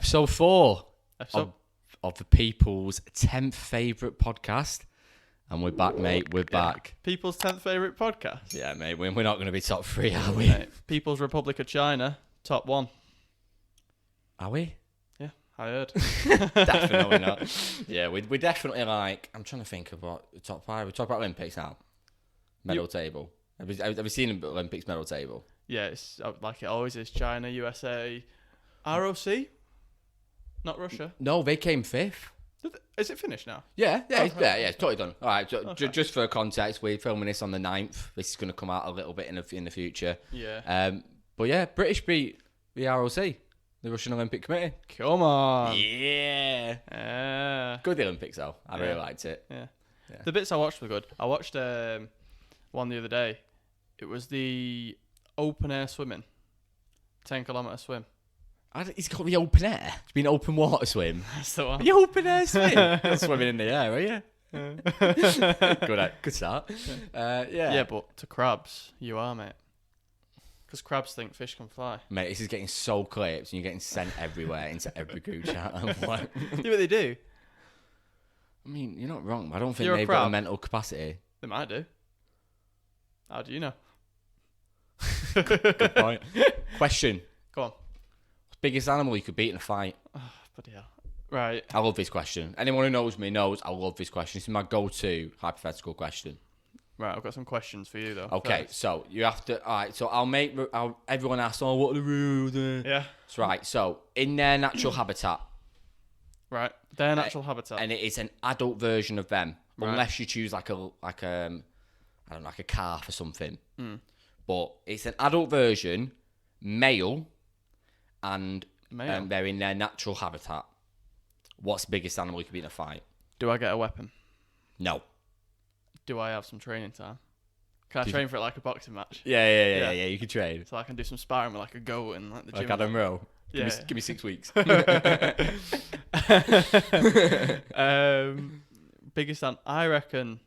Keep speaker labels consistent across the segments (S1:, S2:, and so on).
S1: Episode 4
S2: Episode.
S1: of the people's 10th favourite podcast. And we're back, mate. We're back.
S2: People's 10th favourite podcast.
S1: Yeah, mate. We're not going to be top 3, are we?
S2: Mate, People's Republic of China, top 1.
S1: Are we?
S2: Yeah, I heard.
S1: Definitely not. Yeah, we're definitely like... I'm trying to think of what the top 5. We talk about Olympics now. Medal table. Have you seen the Olympics medal table?
S2: Yeah, it's like it always is. China, USA, ROC? Not Russia.
S1: No, they came 5th.
S2: Is it finished now?
S1: Yeah, it's totally done. All right, so
S2: Okay.
S1: just for context, we're filming this on the 9th. This is going to come out a little bit in the future.
S2: Yeah.
S1: But yeah, British beat the ROC, the Russian Olympic Committee.
S2: Come on.
S1: Yeah. Good the Olympics though. I really liked it.
S2: Yeah.
S1: Yeah.
S2: The bits I watched were good. I watched one the other day. It was the open air swimming. 10-kilometre swim.
S1: It's got to be open air. It's been open water swim.
S2: That's the one.
S1: The open air swim. You're swimming in the air, are you? Good start. Yeah.
S2: Yeah, but to crabs, you are, mate. Because crabs think fish can fly.
S1: Mate, this is getting so clipped and you're getting sent everywhere into every group chat. I'm like,
S2: Yeah, but they do.
S1: I mean, you're not wrong. But I don't think
S2: You're a
S1: they've got the
S2: crab.
S1: mental capacity.
S2: They might do. How do you know?
S1: Good point. Question.
S2: Go on.
S1: Biggest animal you could beat in a fight?
S2: Oh, bloody hell. Right.
S1: I love this question. Anyone who knows me knows I love this question. This is my go-to hypothetical question.
S2: Right, I've got some questions for you, though.
S1: Okay,
S2: first.
S1: so you have to... All right, so everyone asks, oh, what are the rules?
S2: Yeah.
S1: That's right. So, in their natural habitat,
S2: Right. Their natural habitat.
S1: and it is an adult version of them,
S2: Right.
S1: unless you choose I don't know, like a calf or something.
S2: Mm.
S1: But it's an adult version, male, and
S2: Male.
S1: they're in their natural habitat. What's the biggest animal you could beat in a fight?
S2: Do I get a weapon?
S1: No.
S2: Do I have some training time? Can I train for it like a boxing match?
S1: Yeah. You can trade.
S2: So I can do some sparring with like a goat and like the gym.
S1: Like Adam Rowe.
S2: Yeah.
S1: Give me 6 weeks.
S2: Biggest animal. I reckon,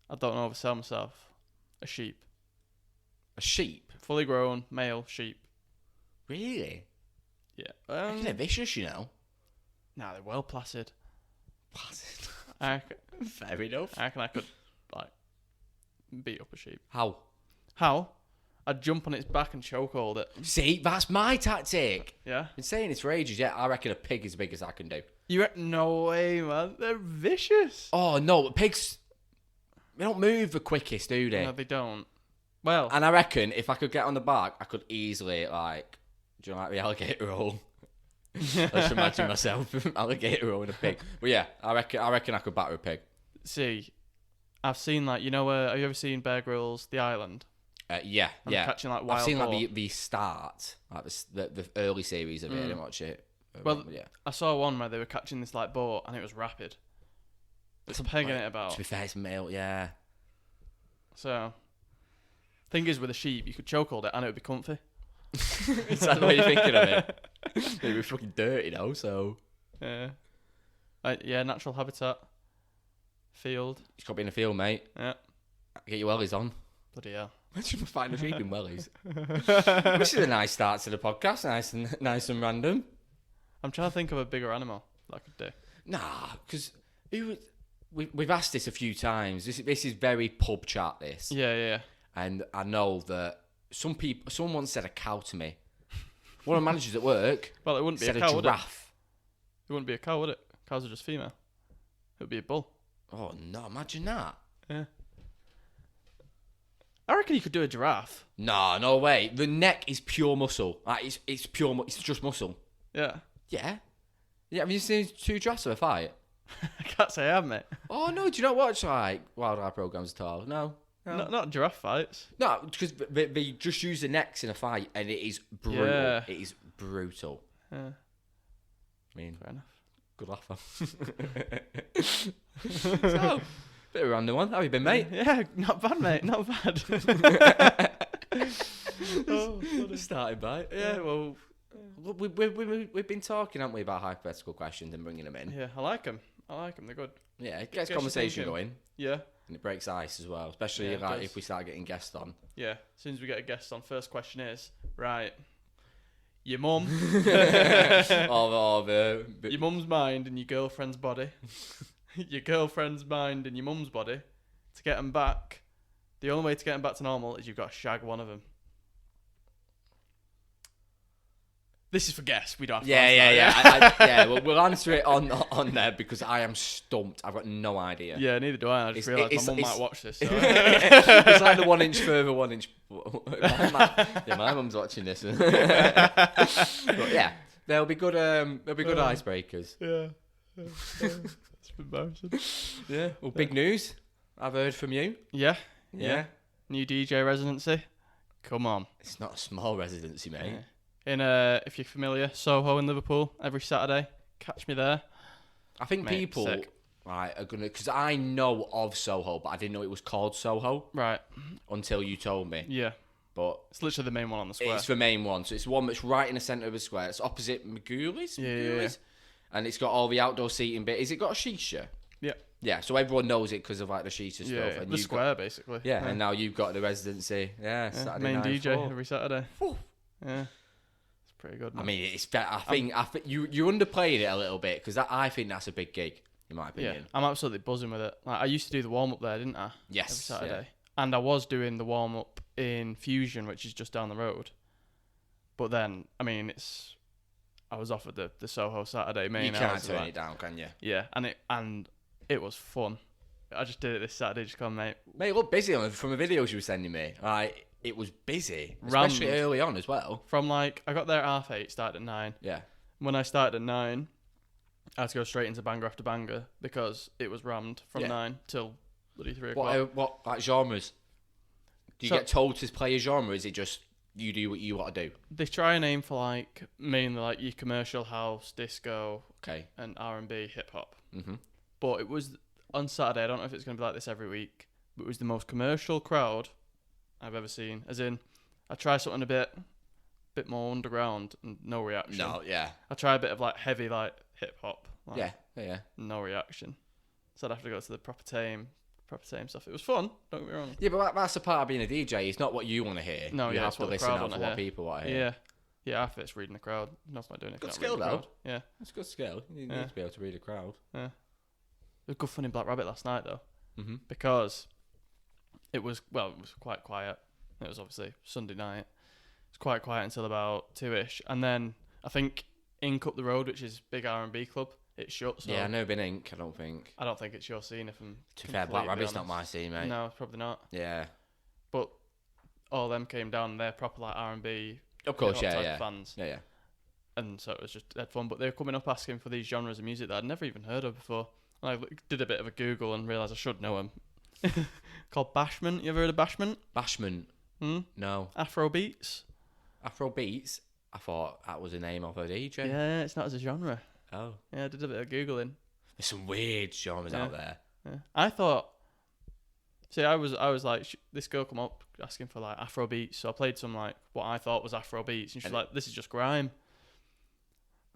S2: I don't know if I sell myself, a sheep.
S1: A sheep?
S2: Fully grown, male sheep.
S1: Really?
S2: Yeah.
S1: They're vicious, you know.
S2: Nah, they're well placid.
S1: Placid.
S2: Fair
S1: enough.
S2: I reckon I could, like, beat up a sheep.
S1: How?
S2: How? I'd jump on its back and chokehold it.
S1: See, that's my tactic.
S2: Yeah?
S1: Been saying this for ages. Yeah, I reckon a pig is as big as I can do.
S2: No way, man. They're vicious.
S1: Oh no, but pigs, they don't move the quickest, do they?
S2: No, they don't. Well,
S1: And I reckon if I could get on the back, I could easily do you know like the alligator roll? Let's imagine myself alligator roll and a pig. But yeah, I reckon I could batter a pig.
S2: see, I've seen like, have you ever seen Bear Grylls The Island?
S1: Yeah.
S2: And catching like wild
S1: I've seen
S2: boar.
S1: like the start, like the early series of it. I didn't watch it.
S2: Well,
S1: yeah.
S2: I saw one where they were catching this like boar and it was rapid. It's pegging it about.
S1: To be fair, it's male. Yeah.
S2: So, thing is with a sheep, you could chokehold it and it would be comfy.
S1: Is that the way you're thinking of it? It'd be fucking dirty though. So
S2: Yeah. Yeah, natural habitat. Field.
S1: it's got to be in the field, mate.
S2: Yeah.
S1: Get your wellies on.
S2: Bloody hell.
S1: Imagine if I find a sheep in wellies. This is a nice start to the podcast. Nice and random.
S2: I'm trying to think of a bigger animal that I could do.
S1: Nah, because we've asked this a few times. This is very pub chat. This,
S2: Yeah.
S1: and I know that someone once said a cow to me. One of the managers at work
S2: Well, it wouldn't be
S1: said
S2: a cow, would it?
S1: giraffe.
S2: It wouldn't be a cow, would it? Cows are just female. It would be a bull.
S1: Oh no! Imagine that.
S2: Yeah. I reckon you could do a giraffe.
S1: No way. The neck is pure muscle. Like it's pure. It's just muscle.
S2: Yeah.
S1: Yeah. Have you seen 2 giraffes have a fight?
S2: I can't say I have, mate.
S1: Oh no! Do you not watch like wildlife programs at all? No.
S2: Not giraffe fights.
S1: No, because they just use the necks in a fight, and it is brutal.
S2: Yeah.
S1: It is brutal.
S2: Yeah.
S1: I mean,
S2: Fair enough.
S1: good laugh. So, bit of a random one. How have you been, mate?
S2: Yeah, not bad, mate. Not bad.
S1: Starting by. Yeah, well, we've been talking, haven't we, about hypothetical questions and bringing them in.
S2: Yeah, I like them. They're good.
S1: Yeah, it gets
S2: Gets you
S1: conversation
S2: thinking.
S1: going,
S2: Yeah.
S1: and it breaks ice as well, especially
S2: Yeah, it
S1: like
S2: does.
S1: if we start getting guests on.
S2: Yeah. As soon as we get a guest on, first question is, right, your mum, your mum's mind in your girlfriend's body, your girlfriend's mind in your mum's body. To get them back, the only way to get them back to normal is you've got to shag one of them. This is for guests. We don't have to answer
S1: that. We'll answer it on there because I am stumped. I've got no idea.
S2: Yeah, neither do I. I just realised my mum might watch this. So.
S1: It's like the 1 inch further, 1 inch. My mum's watching this. But yeah, there'll be good. There'll be good icebreakers.
S2: Yeah. It's embarrassing.
S1: Yeah. Well, big news. I've heard from you.
S2: Yeah.
S1: New
S2: DJ residency. Come on.
S1: It's not a small residency, mate.
S2: Yeah. In if you're familiar, Soho in Liverpool every Saturday. Catch me there.
S1: I think people are gonna, because I know of Soho, but I didn't know it was called Soho.
S2: Right.
S1: Until you told me.
S2: Yeah.
S1: But
S2: it's literally the main one on the square.
S1: It's the main one, so it's the one that's right in the centre of the square. It's opposite Magooly's.
S2: Yeah.
S1: And it's got all the outdoor seating bit. Is it got a shisha?
S2: Yeah.
S1: Yeah, so everyone knows it because of like the shisha stuff.
S2: Yeah, and the square basically.
S1: Yeah, and now you've got the residency. Yeah, Saturday
S2: main
S1: night
S2: DJ every Saturday. Yeah. Pretty good. Man.
S1: I mean, it's. I think you underplayed it a little bit because I think that's a big gig in my opinion.
S2: Yeah, I'm absolutely buzzing with it. Like, I used to do the warm up there, didn't I?
S1: Yes.
S2: Every Saturday, and I was doing the warm up in Fusion, which is just down the road. But then, I mean, I was offered the Soho Saturday main.
S1: You can't turn it down, can you?
S2: Yeah, and it was fun. I just did it this Saturday, just gone, mate.
S1: Mate, it looked busy from the videos you were sending me. Like. It was busy, especially early on as well.
S2: From I got there at 8:30, started at 9.
S1: Yeah.
S2: When I started at 9, I had to go straight into banger after banger because it was rammed from 9 till bloody 3 o'clock.
S1: What like genres? Do you get told to play a genre? Is it just you do what you want to do?
S2: They try and aim for mainly your commercial house, disco, and R&B, hip hop. Mm-hmm. But it was on Saturday. I don't know if it's going to be like this every week, but it was the most commercial crowd I've ever seen. As in, I try something a bit more underground and no reaction.
S1: No, yeah.
S2: I try a bit of hheavy hip hop.
S1: Yeah.
S2: No reaction. So I'd have to go to the proper tame stuff. It was fun. Don't get me wrong.
S1: Yeah, but that's the part of being a DJ. It's not what you want to hear.
S2: No,
S1: you have to listen out
S2: to
S1: for what people want to hear.
S2: Yeah. I think it's reading the crowd. That's not doing it.
S1: Good skill though.
S2: Yeah,
S1: it's good skill. You need to be able to read a crowd.
S2: Yeah. It was good fun in Black Rabbit last night though, because it was quite quiet. It was obviously Sunday night. It was quite quiet until about 2ish, and then I think Ink up the road, which is big R&B club, it shut. So
S1: yeah, I've never been Ink. I don't think.
S2: I don't think it's your scene. If I'm
S1: to be fair, Black Rabbit's not my scene, mate.
S2: No, probably not.
S1: Yeah,
S2: but all them came down. They're proper R&B.
S1: Of course,
S2: fans.
S1: Yeah.
S2: And so it was just had fun. But they were coming up asking for these genres of music that I'd never even heard of before. And I did a bit of a Google and realised I should know them. Called Bashment. You ever heard of Bashment?
S1: Bashment. No.
S2: Afro beats.
S1: Afro beats. I thought that was the name of a DJ.
S2: Yeah, it's not as a genre.
S1: Oh.
S2: Yeah, I did a bit of Googling.
S1: There's some weird genres out there.
S2: Yeah. I thought. See, I was like, this girl come up asking for Afro beats, so I played some what I thought was Afro beats, and she's like, "This is just grime."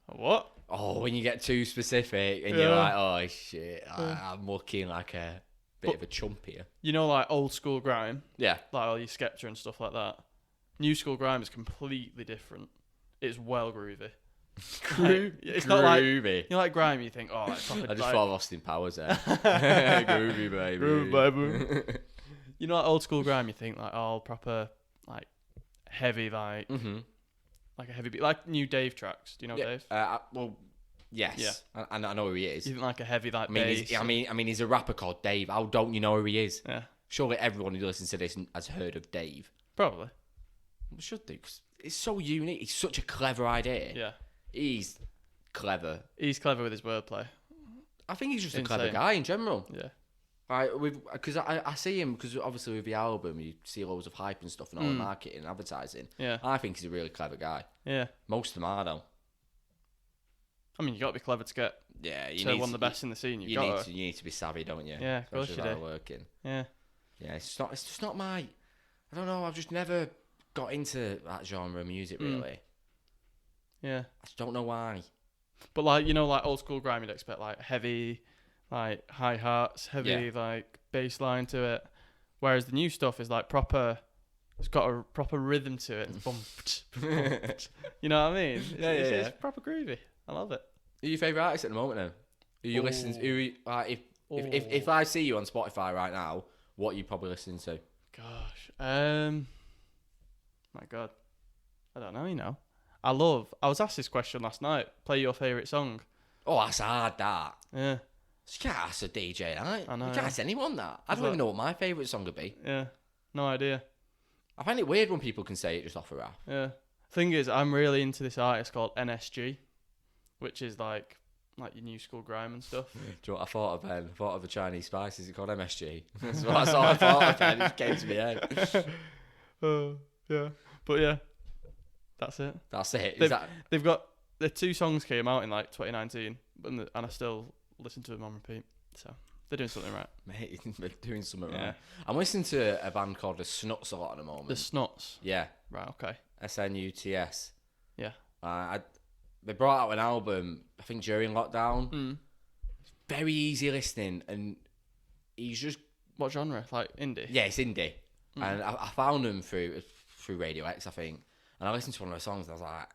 S2: What?
S1: Oh, when you get too specific and you're like, "Oh shit, I'm looking like a bit of a chump here."
S2: You know, old school grime.
S1: Yeah.
S2: All your Skepta and stuff like that. New school grime is completely different. It's well groovy. It's not groovy. You know, grime. You think, oh, proper.
S1: I just thought of Austin Powers there. Groovy baby.
S2: Groovy baby. You know, old school grime. You think all proper, heavy, like a heavy beat, like new Dave tracks. Do you know Dave?
S1: Well, yes. Yeah. I know who he is.
S2: You think a heavy
S1: bass. I mean, he's a rapper called Dave. How don't you know who he is?
S2: Yeah.
S1: Surely everyone who listens to this has heard of Dave.
S2: Probably.
S1: We should do, because it's so unique. It's such a clever idea.
S2: Yeah.
S1: He's clever.
S2: He's clever with his wordplay.
S1: I think he's just a clever guy in general.
S2: Yeah.
S1: Because I see him, because obviously with the album you see loads of hype and stuff and all the marketing and advertising.
S2: Yeah.
S1: I think he's a really clever guy.
S2: Yeah.
S1: Most of them are though.
S2: I mean, you got to be clever to get one of the best in the scene. You
S1: need to be savvy, don't you?
S2: Yeah, of course you do.
S1: Working.
S2: Yeah.
S1: Yeah, it's just not my. I don't know. I've just never got into that genre of music really.
S2: Yeah.
S1: I just don't know why.
S2: But old school grime, you'd expect heavy, hi-hats, heavy bass line to it. Whereas the new stuff is proper It's got a proper rhythm to it. You know what I mean? It's proper groovy. I love it.
S1: Who are your favourite artists at the moment then? Who you listening to? If I see you on Spotify right now, what are you probably listening to?
S2: Gosh. My God. I don't know, you know. I was asked this question last night. Play your favourite song.
S1: Oh, that's hard, that.
S2: Yeah.
S1: You can't ask a DJ, right?
S2: I know.
S1: You can't ask anyone that. I don't even know what my favourite song would be.
S2: Yeah. No idea.
S1: I find it weird when people can say it just off a rap.
S2: Yeah. Thing is, I'm really into this artist called NSG, which is like your new school grime and stuff.
S1: Do you know what I thought of then? I thought of a Chinese spice. Is it called MSG? That's what I thought of then. It just came to me head.
S2: Yeah. But yeah, that's it.
S1: That's it.
S2: They've got the 2 songs came out in like 2019, and I still listen to them on repeat. So they're doing something right.
S1: Mate, they're doing something right. I'm listening to a band called The Snuts a lot at the moment.
S2: The Snuts?
S1: Yeah.
S2: Right, okay.
S1: SNUTS.
S2: Yeah.
S1: They brought out an album, I think, during lockdown. It's very easy listening, and he's just...
S2: What genre? Like indie?
S1: Yeah, it's indie. And I found them through Radio X, I think. And I listened to one of their songs, and I was like,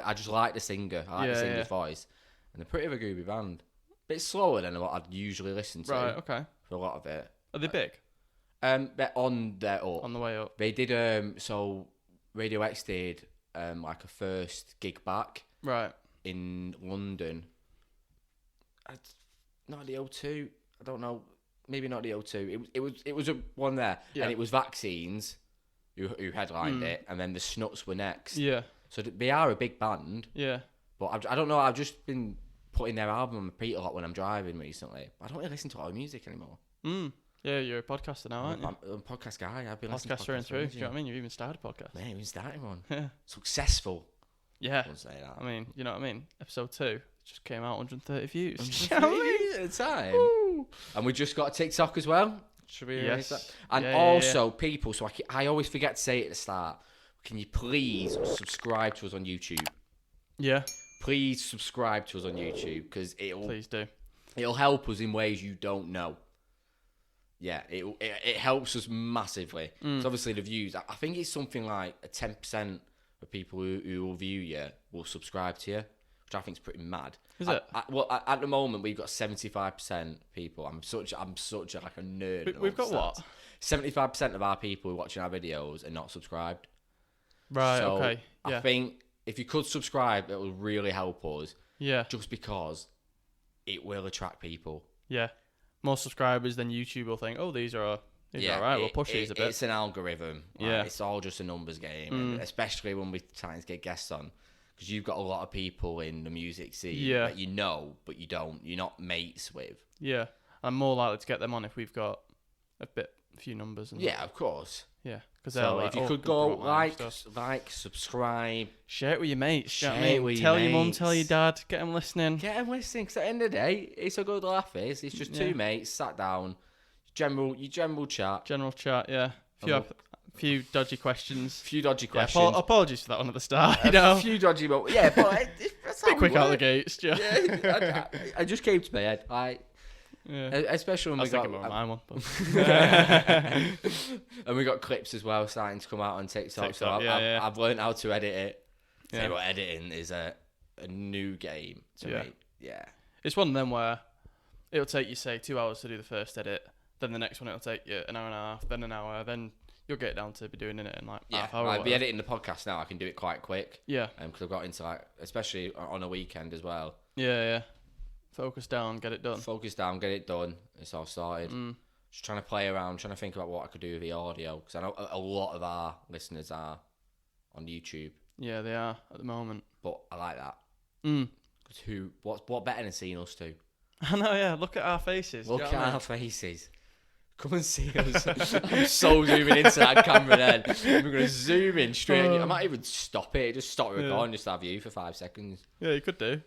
S1: I just like the singer. I like the singer's voice. And they're pretty of a groovy band. Bit slower than what I'd usually listen to.
S2: Right, okay.
S1: For a lot of it.
S2: Are they big?
S1: They're on their up.
S2: On the way up.
S1: They did, so Radio X did like a first gig back.
S2: Right.
S1: In London. Not the O2. I don't know. Maybe not the O2. It was a one there. Yeah. And it was Vaccines who headlined it, and then the Snuts were next.
S2: Yeah.
S1: So they are a big band.
S2: Yeah.
S1: But I don't know. I've just been putting their album on repeat a lot when I'm driving recently. I don't really listen to a lot of music anymore.
S2: Yeah, you're a podcaster now, aren't you?
S1: I'm a podcast guy. I've been listening to
S2: podcaster and through. Do you know what I mean? You've even started a podcast.
S1: Man, you've started one.
S2: Yeah.
S1: Successful.
S2: Yeah.
S1: I won't say that.
S2: I mean, you know what I mean? Episode 2 just came out 130 views.
S1: 130 views at a time. Woo. And we just got a TikTok as well. Should we
S2: yes.
S1: that? And also, people, so I always forget to say it at the start. Can you please subscribe to us on YouTube?
S2: Yeah.
S1: Please subscribe to us on YouTube, because
S2: please do.
S1: It'll help us in ways you don't know. Yeah, it helps us massively. So obviously the views, I think it's something like a 10% of people who will view you will subscribe to you, which I think is pretty mad.
S2: Is it?
S1: At the moment we've got 75% people. I'm such like a nerd.
S2: We've got what?
S1: 75% of our people who are watching our videos are not subscribed.
S2: Right.
S1: So
S2: okay. Yeah.
S1: I think if you could subscribe, it will really help us.
S2: Yeah.
S1: Just because it will attract people.
S2: Yeah. More subscribers, then YouTube will think, oh, these are all right, we'll push these a bit.
S1: It's an algorithm.
S2: Yeah.
S1: It's all just a numbers game, and especially when we're trying to get guests on, because you've got a lot of people in the music scene that you know, but you don't. You're not mates with.
S2: Yeah. I'm more likely to get them on if we've got a few numbers. And
S1: yeah, of course.
S2: Yeah.
S1: So if you could go like, subscribe,
S2: share it with your mates.
S1: Tell your
S2: mum, tell your dad, get them listening.
S1: Get them listening. Because at the end of the day, it's a good laugh. It's just two mates sat down, general chat.
S2: General chat, yeah. Few dodgy questions. Apologies for that one at the start.
S1: A few dodgy, but yeah, but it's
S2: bit quick out of the gates.
S1: Yeah, I just came to my head. Especially when we got
S2: my one,
S1: and we got clips as well starting to come out on TikTok. So I've learned how to edit it. Say what editing is a new game to me. Yeah,
S2: it's one of them where it'll take you say 2 hours to do the first edit, then the next one it'll take you an hour and a half, then an hour, then you'll get down to be doing it in like half hour.
S1: I'll be editing the podcast now. I can do it quite quick.
S2: Yeah,
S1: because I've got into especially on a weekend as well.
S2: Yeah. Focus down, get it done. It's all sorted. Just trying to play around, trying to think about what I could do with the audio, because I know a lot of our listeners are on YouTube. Yeah, they are at the moment.
S1: But I like that. Because what better than seeing us two?
S2: I know, yeah. Look at our faces.
S1: Look at our faces. Come and see us. I'm so zooming into that camera then. We're going to zoom in straight. I might even stop it. Just stop recording, just have you for 5 seconds.
S2: Yeah, you could do.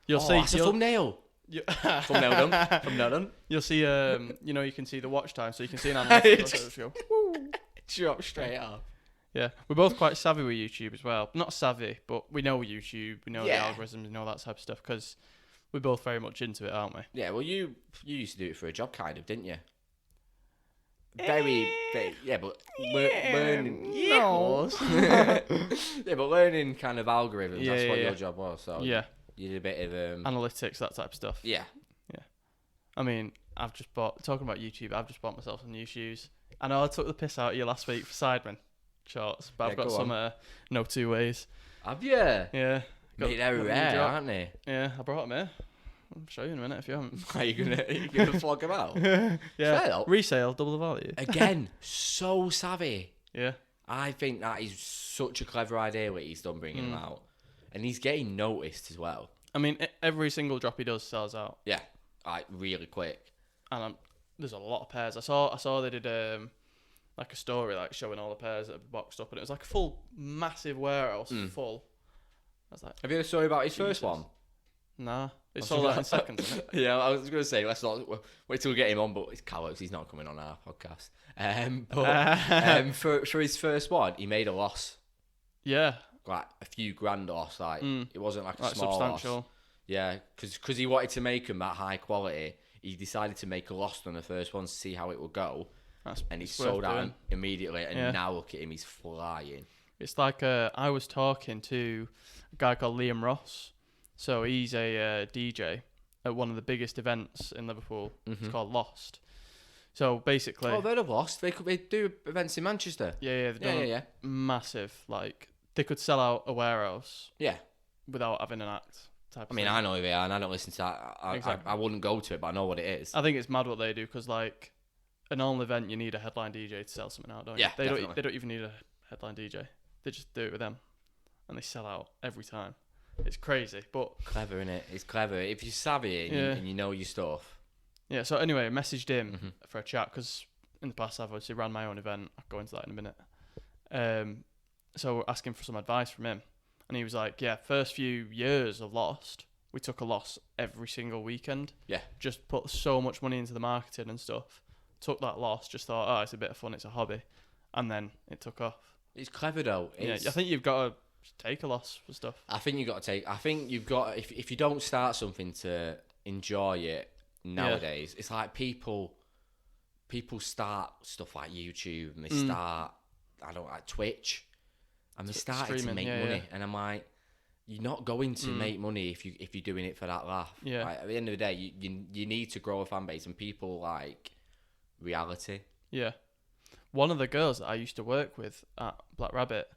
S2: You'll see.
S1: It's a thumbnail. Thumbnail done.
S2: You'll see, you can see the watch time, so you can see an analytics.
S1: Drop straight off.
S2: Yeah, we're both quite savvy with YouTube as well. Not savvy, but we know YouTube, we know the algorithms, we know that type of stuff, because we're both very much into it, aren't we?
S1: Yeah, well, you used to do it for a job, kind of, didn't you? Very learning.
S2: No.
S1: Yeah, but learning kind of algorithms. That's what your job was. So
S2: yeah,
S1: you did a bit of
S2: analytics, that type of stuff.
S1: Yeah.
S2: I mean, talking about YouTube, I've just bought myself some new shoes. I know I took the piss out of you last week for Sidemen shorts, but I've got some no two ways.
S1: Have you?
S2: Yeah.
S1: Mate, they're rare, aren't they?
S2: Yeah, I brought them here. I'll show you in a minute if you haven't.
S1: Are you gonna flog them out?
S2: Yeah. Resale, double the value.
S1: Again, so savvy.
S2: Yeah.
S1: I think that is such a clever idea what he's done bringing them out, and he's getting noticed as well.
S2: I mean, every single drop he does sells out.
S1: Yeah, like really quick.
S2: And there's a lot of pairs. I saw they did like a story like showing all the pairs that have boxed up, and it was like a full massive warehouse full. I was like,
S1: have you heard a story about his first one?
S2: Nah, it's sold out in seconds, isn't it?
S1: Yeah, I was going to say, let's not wait till we get him on, but it's cowards. He's not coming on our podcast. But for his first one, he made a loss.
S2: Yeah.
S1: Like a few grand loss. Like it wasn't like a small
S2: substantial
S1: loss. Yeah, because he wanted to make them at high quality. He decided to make a loss on the first one to see how it would go. And he sold out immediately. And now look at him, he's flying.
S2: It's like I was talking to a guy called Liam Ross. So he's a DJ at one of the biggest events in Liverpool. It's called Lost. So basically...
S1: Oh, they'd have Lost. They do events in Manchester.
S2: Yeah. Yeah. Massive. Like, they could sell out a warehouse.
S1: Yeah.
S2: Without having an act.
S1: I mean, I know who they are and I don't listen to that. I wouldn't go to it, but I know what it is.
S2: I think it's mad what they do because, like, a normal event, you need a headline DJ to sell something out, don't you?
S1: Yeah,
S2: They don't even need a headline DJ. They just do it with them. And they sell out every time. It's crazy, but...
S1: Clever, innit? It's clever. If you're savvy and you know your stuff.
S2: Yeah, so anyway, I messaged him for a chat because in the past I've obviously ran my own event. I'll go into that in a minute. So asking for some advice from him. And he was like, yeah, first few years of Lost, we took a loss every single weekend. Yeah. Just put so much money into the marketing and stuff. Took that loss, just thought, oh, it's a bit of fun, it's a hobby. And then it took off.
S1: It's clever though.
S2: I think you've got to take a loss for stuff.
S1: I think you've got, if you don't start something to enjoy it nowadays, it's like people start stuff like YouTube and they start, like Twitch, and they started to make money. And I'm like, you're not going to make money if you're doing it for that laugh. Yeah. Like, at the end of the day, you need to grow a fan base, and people like reality. Yeah.
S2: One of the girls that I used to work with at Black Rabbit,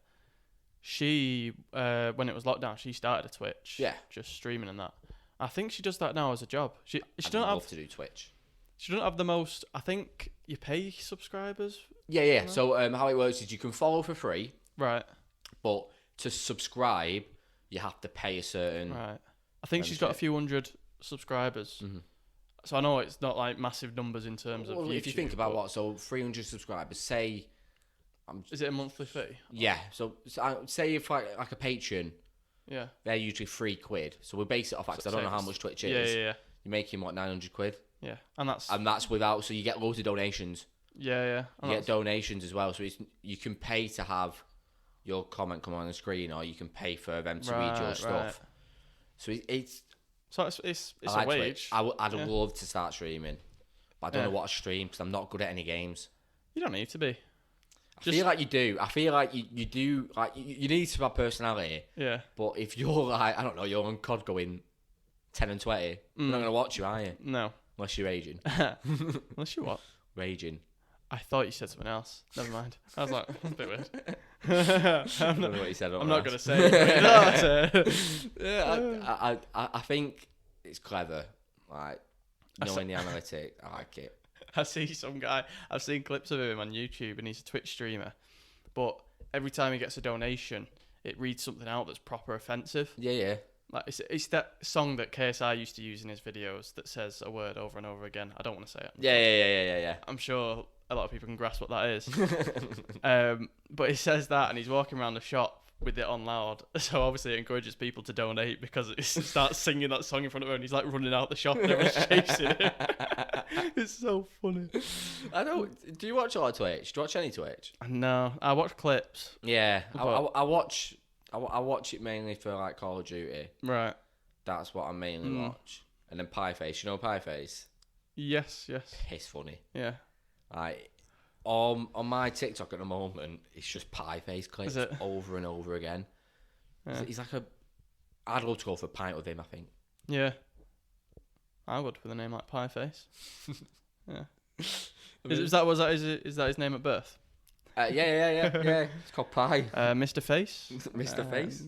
S2: she when it was lockdown, she started a Twitch. Yeah. Just streaming and that. I think she does that now as a job. She don't love
S1: to do Twitch.
S2: She doesn't have the most. I think you pay subscribers.
S1: Yeah. So how it works is you can follow for free.
S2: Right.
S1: But to subscribe, you have to pay a certain...
S2: Right. I think she's got a few hundred subscribers. Mm-hmm. So I know it's not like massive numbers in terms of YouTube.
S1: If you think about 300 subscribers, say...
S2: Is it a monthly fee?
S1: Yeah. So say if like a Patreon, they're usually £3. So we base it off that because I don't know how much Twitch is. Yeah. You're making, what, £900?
S2: Yeah. And
S1: that's without... So you get loads of donations.
S2: Yeah.
S1: You get donations as well. So you can pay to have your comment come on the screen, or you can pay for them to read your stuff. Right. So it's
S2: a wage.
S1: I'd love to start streaming, but I don't know what to stream because I'm not good at any games.
S2: You don't need to be.
S1: I feel like you do. I feel like you do. Like you need to have personality. Yeah. But if you're like, I don't know, you're on COD going 10 and 20, I'm not gonna watch you, are you?
S2: No.
S1: Unless you're raging.
S2: Unless you what?
S1: Raging.
S2: I thought you said something else. Never mind. I was like, that's a bit weird.
S1: I don't know what you said.
S2: I'm not going to say it.
S1: Yeah, I think it's clever. Like, knowing the analytic, I like it.
S2: I see some guy, I've seen clips of him on YouTube, and he's a Twitch streamer. But every time he gets a donation, it reads something out that's proper offensive.
S1: Yeah.
S2: Like it's that song that KSI used to use in his videos that says a word over and over again. I don't want to say it.
S1: Yeah.
S2: I'm sure a lot of people can grasp what that is. But he says that, and he's walking around the shop with it on loud. So obviously it encourages people to donate because it starts singing that song in front of him, and he's like running out the shop and everyone's chasing him. It's so funny.
S1: I don't. Do you watch a lot of Twitch? Do you watch any Twitch?
S2: No, I watch clips.
S1: Yeah, I watch it mainly for like Call of Duty.
S2: Right.
S1: That's what I mainly watch. And then Pieface. You know Pieface?
S2: Yes.
S1: It's funny.
S2: Yeah.
S1: on my TikTok at the moment, it's just pie face clips over and over again. Yeah. He's like I'd love to go for a pint with him, I think.
S2: Yeah. I would with a name like Pie Face. Yeah. Is that his name at birth?
S1: Yeah. It's called Pie.
S2: Mr. Face.
S1: Mr. Face.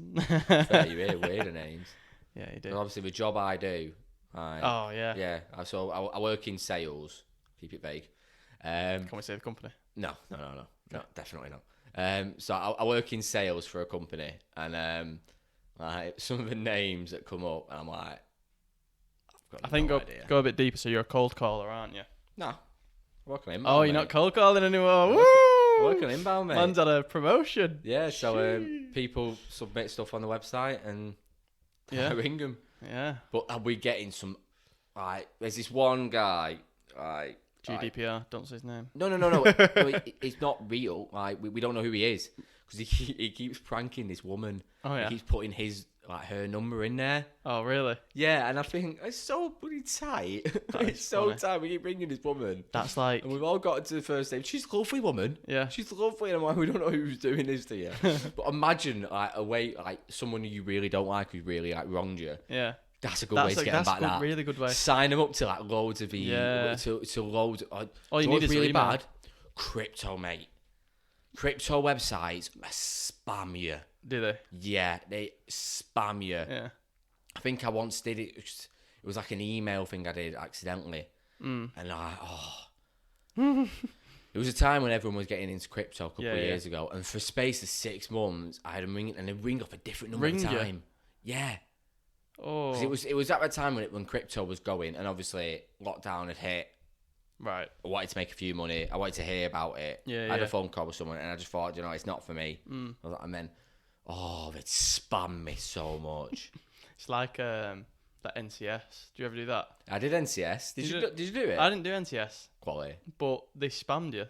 S1: Fair, you hear weirder names.
S2: Yeah, you do.
S1: And obviously, the job I do.
S2: Yeah.
S1: So I work in sales. Keep it vague.
S2: Can we say the company?
S1: No, definitely not. So I work in sales for a company, and like some of the names that come up, and I'm like,
S2: I think go a bit deeper. So you're a cold caller, aren't you?
S1: No, I work on inbound.
S2: Oh, you're not cold calling anymore. Woo!
S1: I work on inbound, mate.
S2: Man's had a promotion.
S1: Yeah, so people submit stuff on the website, and I ring them.
S2: Yeah.
S1: But are we getting some? Like, there's this one guy. Like
S2: GDPR. Don't say his name.
S1: No. It's not real. Like we don't know who he is because he keeps pranking this woman.
S2: Oh yeah.
S1: He keeps putting her number in there.
S2: Oh really?
S1: Yeah, and I think it's so bloody tight. It's so tight. We keep ringing this woman.
S2: That's like.
S1: And we've all got to the first stage. She's a lovely woman.
S2: Yeah.
S1: She's lovely, and I'm like, we don't know who's doing this to you. But imagine like someone who you really don't like, who really like wronged you.
S2: Yeah.
S1: That's a good way to get them back. That's
S2: a really good way.
S1: Sign them up to like loads of to loads.
S2: All you need is really bad.
S1: Crypto, mate. Crypto websites spam you.
S2: Do they?
S1: Yeah, they spam you.
S2: Yeah.
S1: I think I once did it. It was like an email thing I did accidentally, and It was a time when everyone was getting into crypto a couple of years ago, and for a space of 6 months, I had them ring, and they ring off a different number of time. Yeah.
S2: Oh.
S1: It was at the time when crypto was going, and obviously lockdown had hit.
S2: Right.
S1: I wanted to make a few money. I wanted to hear about it.
S2: Yeah,
S1: I had a phone call with someone, and I just thought, it's not for me. And then, they'd spam me so much.
S2: It's like that NCS. Do you ever do that?
S1: I did NCS. Did you do it?
S2: I didn't do NCS.
S1: Quality.
S2: But they spammed you.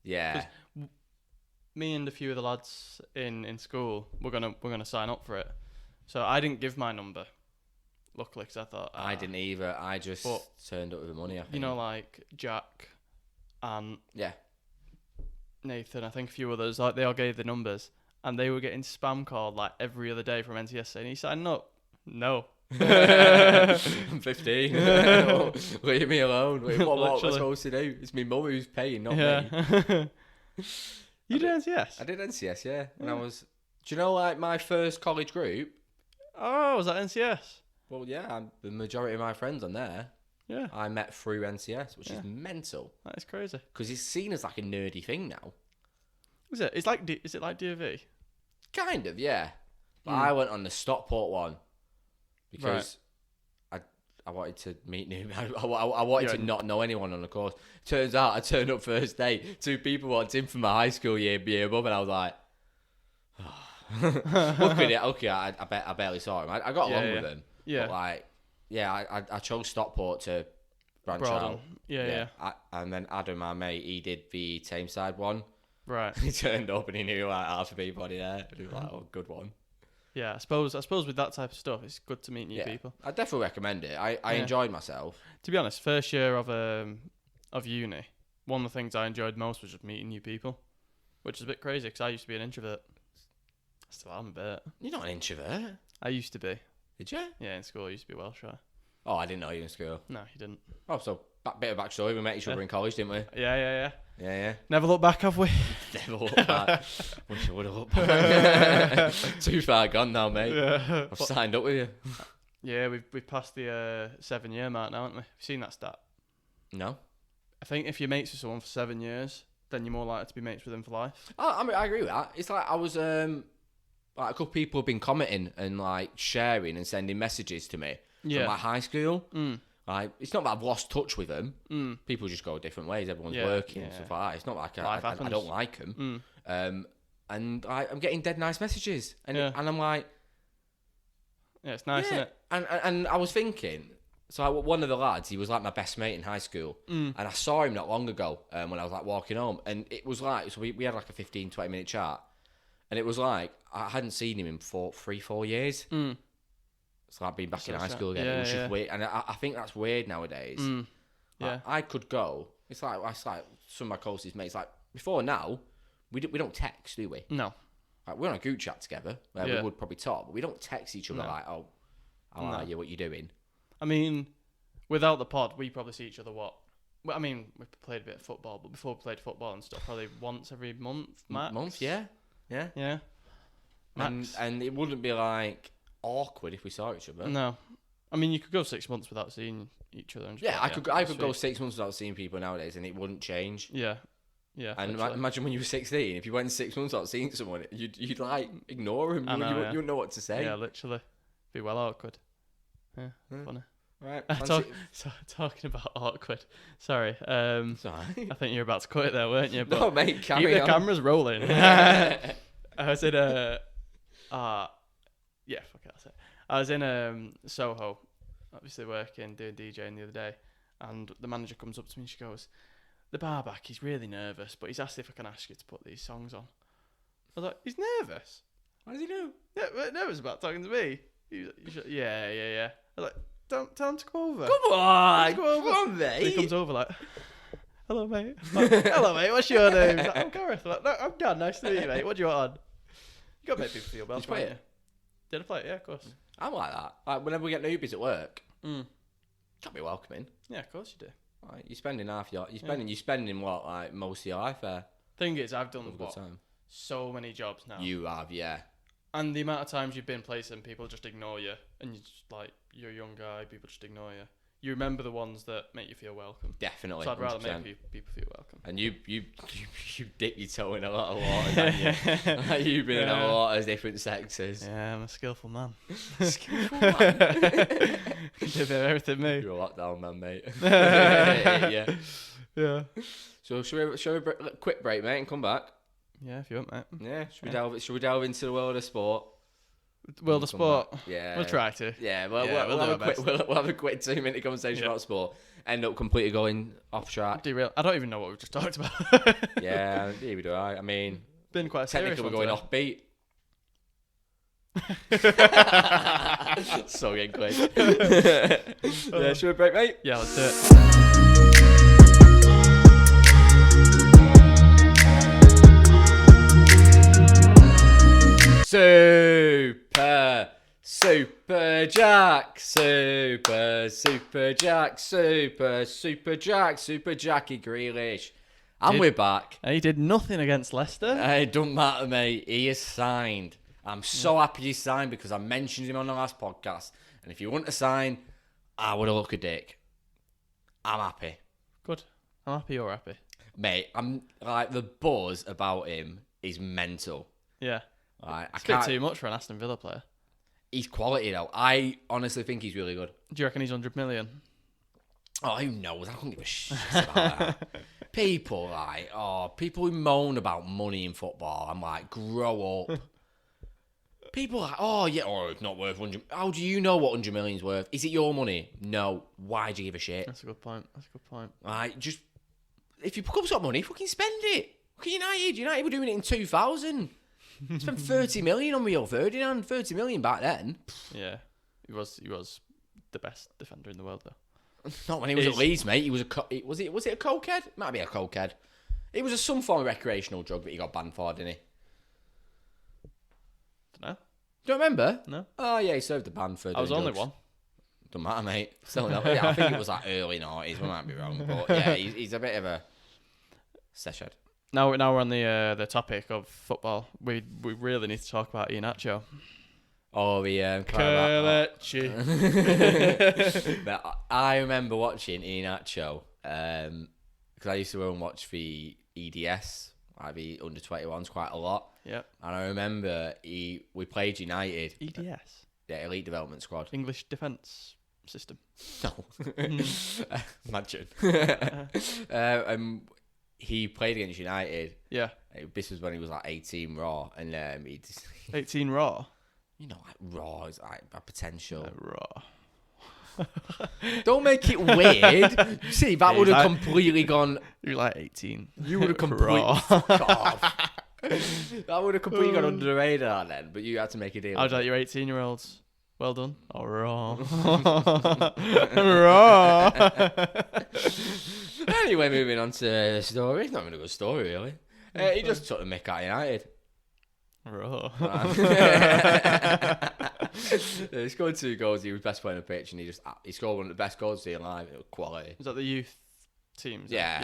S1: Yeah.
S2: Me and a few of the lads in school, we're gonna sign up for it. So I didn't give my number, luckily, because I thought...
S1: I didn't either. I just turned up with the money, I think.
S2: You know, like Jack and Nathan, I think a few others, like they all gave the numbers, and they were getting spam called like every other day from NCS saying, "Are you signing up?" No.
S1: I'm 15. Leave me alone. What am I supposed to do? It's my mum who's paying, not me.
S2: You did NCS?
S1: I did NCS, yeah. When I was... Do you know, like, my first college group?
S2: Oh, was that NCS?
S1: Well, yeah, the majority of my friends on there, I met through NCS, which is mental.
S2: That is crazy.
S1: Because it's seen as like a nerdy thing now.
S2: Is it? Is it like DOV?
S1: Kind of, yeah. But I went on the Stockport one because I wanted to meet new. I wanted to not know anyone on the course. Turns out I turned up first day. 2 people walked in from my high school year above, and I was like, luckily, I barely saw him. I got along with him. Yeah. But I chose Stockport to branch out.
S2: Yeah.
S1: And then Adam, my mate, he did the Tameside one.
S2: Right.
S1: He turned up and he knew like half of everybody there. He was like, good one.
S2: Yeah, I suppose with that type of stuff, it's good to meet new people.
S1: I definitely recommend it. I enjoyed myself. To
S2: be honest, first year of uni, one of the things I enjoyed most was just meeting new people, which is a bit crazy because I used to be an introvert. I still am a bit.
S1: You're not an introvert.
S2: I used to be.
S1: Did you?
S2: Yeah, in school I used to be well shy.
S1: Oh, I didn't know you in school.
S2: No, you didn't.
S1: Oh, so bit of backstory. We met each other in college, didn't we?
S2: Yeah.
S1: Never
S2: look back, have we?
S1: Never look back. Wish I would have looked back. Too far gone now, mate. Yeah. I've signed up with you.
S2: Yeah, we've passed the 7-year mark now, haven't we? Have you seen that stat?
S1: No.
S2: I think if you're mates with someone for 7 years, then you're more likely to be mates with them for life.
S1: Oh, I mean, I agree with that. It's like I was like a couple of people have been commenting and like sharing and sending messages to me from like high school. Like, it's not that I've lost touch with them. People just go different ways. Everyone's working and stuff like that. It's not like I don't like them. And I'm getting dead nice messages. And I'm like...
S2: Yeah, it's nice, isn't it?
S1: And I was thinking... So one of the lads, he was like my best mate in high school. And I saw him not long ago when I was like walking home. And it was like... So we had like a 15, 20 minute chat. And it was like... I hadn't seen him in 3-4 years. It's like being back in high school again. It was just weird. And I think that's weird nowadays.
S2: Yeah.
S1: I could go. It's like some of my closest mates. Like before now, we don't text, do we?
S2: No.
S1: Like, we're on a group chat together where we would probably talk, but we don't text each other like, "Oh, how are you? What you doing?"
S2: I mean, without the pod, we probably see each other what? Well, I mean, we've played a bit of football, but before we played football and stuff, probably once every month, max.
S1: Yeah.
S2: Max.
S1: And it wouldn't be like awkward if we saw each other.
S2: No. I mean, you could go 6 months without seeing each other. And
S1: I could go 6 months without seeing people nowadays, and it wouldn't change.
S2: Yeah.
S1: And imagine when you were 16, if you went 6 months without seeing someone, you'd like ignore him. You wouldn't know what to say.
S2: Yeah, literally. Be well awkward. Yeah, funny.
S1: Right.
S2: Talking about awkward. Sorry.
S1: Sorry.
S2: I think you were about to quit there, weren't you? But
S1: no, mate.
S2: keep the cameras rolling. I was in fuck it. I was in Soho, obviously working, doing DJing the other day, and the manager comes up to me and she goes, "The bar back, he's really nervous, but he's asked if I can ask you to put these songs on." I was like, "He's nervous?
S1: What does he do?"
S2: Yeah, nervous about talking to me? Yeah. I was like, tell him to come over.
S1: Come on, mate.
S2: He comes over like, "Hello, mate." Like, "Hello, mate. What's your name?" He's like, "I'm Gareth." I'm like, "No, I'm Dan. Nice to meet you, mate. What do you want on?" You got to make people feel well.
S1: Did you play it?
S2: Did I play it? Yeah, of course.
S1: I'm like that. Like whenever we get newbies at work, can't be welcoming.
S2: Yeah, of course you do.
S1: Like, you're spending you're spending what, like most of your life there.
S2: Thing is, I've done so many jobs now.
S1: You have, yeah.
S2: And the amount of times you've been places and people just ignore you, and you're just like, you're a young guy, people just ignore you. You remember the ones that make you feel welcome.
S1: Definitely.
S2: So I'd rather make people feel welcome.
S1: And you dip your toe in a lot of water, haven't you? You've been in a lot of different sectors.
S2: Yeah, I'm a skillful man.
S1: Skillful man.
S2: Did a bit of everything, mate.
S1: You're a lockdown man, mate.
S2: Yeah.
S1: So shall we quick break, mate, and come back?
S2: Yeah, if you want, mate.
S1: Yeah. Should we delve into the world of sport?
S2: World of sport.
S1: Yeah.
S2: We'll try to.
S1: Yeah, we'll have a quick 2-minute conversation about sport. End up completely going off track.
S2: Derail. I don't even know what we've just talked about.
S1: Yeah, neither do I. I mean,
S2: been quite
S1: technically we're going off beat. So getting quick. Yeah, should we break, mate?
S2: Yeah, let's do it.
S1: Super Jackie Grealish. And we're back.
S2: He did nothing against Leicester.
S1: It doesn't matter, mate. He is signed. I'm so happy he's signed because I mentioned him on the last podcast. And if you want to sign, I would have looked a dick. I'm happy.
S2: Good. I'm happy you're happy.
S1: Mate, I'm like, the buzz about him is mental.
S2: Yeah.
S1: Like,
S2: it's a bit too much for an Aston Villa player.
S1: He's quality though. I honestly think he's really good.
S2: Do you reckon he's 100 million?
S1: Oh, who knows? I don't give a shit about that. People who moan about money in football, I'm like, grow up. People are like, it's not worth 100. How do you know what 100 million's worth? Is it your money? No. Why do you give a shit?
S2: That's a good point.
S1: Like, just, if your club's got money, fucking spend it. Look at United. United were doing it in 2000. Spent 30 million on Rio Ferdinand. 30 million back then.
S2: Yeah, he was the best defender in the world though.
S1: Not when he was at Leeds, mate. He was was it a cokehead? Might be a cokehead. It was some form of recreational drug that he got banned for, didn't he?
S2: No.
S1: Don't remember?
S2: No.
S1: Oh yeah, he served the ban for.
S2: I was only
S1: drugs.
S2: One.
S1: Don't matter, mate. Still no. Yeah, I think it was like early 90s. We might be wrong, but yeah, he's a bit of a seshad.
S2: Now we're on the topic of football. We really need to talk about Iheanacho.
S1: Oh,
S2: Kelechi.
S1: But I remember watching Iheanacho because I used to go and watch the EDS, like the under 21s, quite a lot.
S2: Yep.
S1: And I remember we played United.
S2: EDS.
S1: Yeah, Elite Development Squad.
S2: English Defence System.
S1: No. Imagine. He played against United.
S2: Yeah.
S1: This was when he was like 18 raw, and
S2: 18 raw.
S1: You know, like raw is like a potential.
S2: Raw.
S1: Don't make it weird. See, that would have completely gone.
S2: You're like 18.
S1: You would have completely. That would have completely gone under the radar then, but you had to make a deal.
S2: I was like, you're 18-year-olds. Well done. Oh, raw. Raw.
S1: Anyway, moving on to the story. It's not even a good story, really. He just took the mick at United.
S2: Raw.
S1: He scored 2 goals. He was best player on the pitch, and he scored one of the best goals of the live. It was quality.
S2: Is that the youth teams?
S1: Yeah.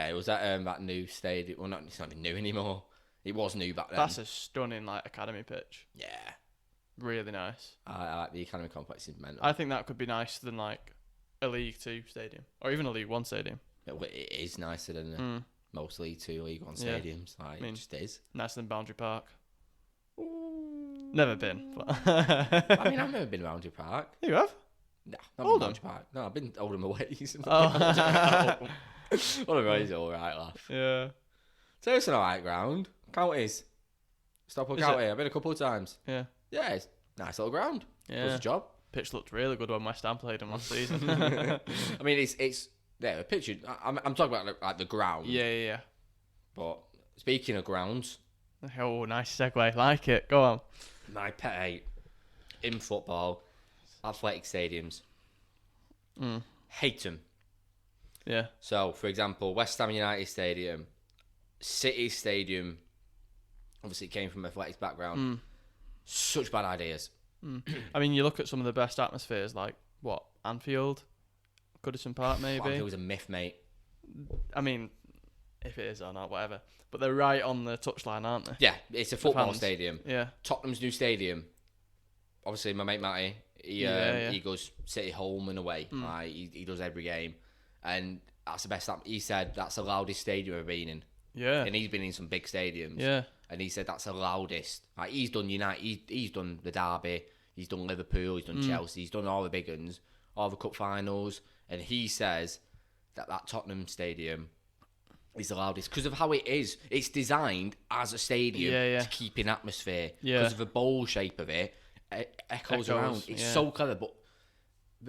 S1: It was at that new stadium. Well, it's not even new anymore. It was new back then.
S2: That's a stunning academy pitch.
S1: Yeah.
S2: Really nice.
S1: I like the academy complex in mental.
S2: I think that could be nicer than a League 2 stadium or even a League 1 stadium.
S1: It is nicer than most League 2, League 1 stadiums. It just is.
S2: Nicer than Boundary Park. Never been. But
S1: I've never been to Boundary Park.
S2: You have?
S1: No, not Oldham. Boundary Park. No, I've been to Oldham away. Oldham away is alright, laugh.
S2: Yeah.
S1: So it's an alright ground. Counties. Stockport County. I've been a couple of times.
S2: Yeah.
S1: Yeah, it's a nice little ground.
S2: Yeah.
S1: Does the job.
S2: Pitch looked really good when West Ham played him last season.
S1: It's the pitch. I'm talking about the ground.
S2: Yeah.
S1: But speaking of grounds.
S2: Oh, nice segue. Like it. Go on.
S1: My pet hate in football, athletic stadiums. Hate them.
S2: Yeah.
S1: So, for example, West Ham United Stadium, City Stadium, obviously it came from athletics background. Such bad ideas.
S2: You look at some of the best atmospheres, like, Anfield? Goodison Park, maybe?
S1: Anfield's a myth, mate.
S2: If it is or not, whatever. But they're right on the touchline, aren't they?
S1: Yeah, it's a football stadium.
S2: Yeah.
S1: Tottenham's new stadium. Obviously, my mate Matty, he goes City home and away. He does every game. And that's the best. He said that's the loudest stadium I've been in.
S2: Yeah.
S1: And he's been in some big stadiums.
S2: Yeah.
S1: And he said that's the loudest. He's done United. He's done the Derby. He's done Liverpool. He's done Chelsea. He's done all the big ones, all the cup finals. And he says that Tottenham stadium is the loudest because of how it is. It's designed as a stadium to keep in atmosphere. Because of the bowl shape of it, it echoes around. It's so clever. But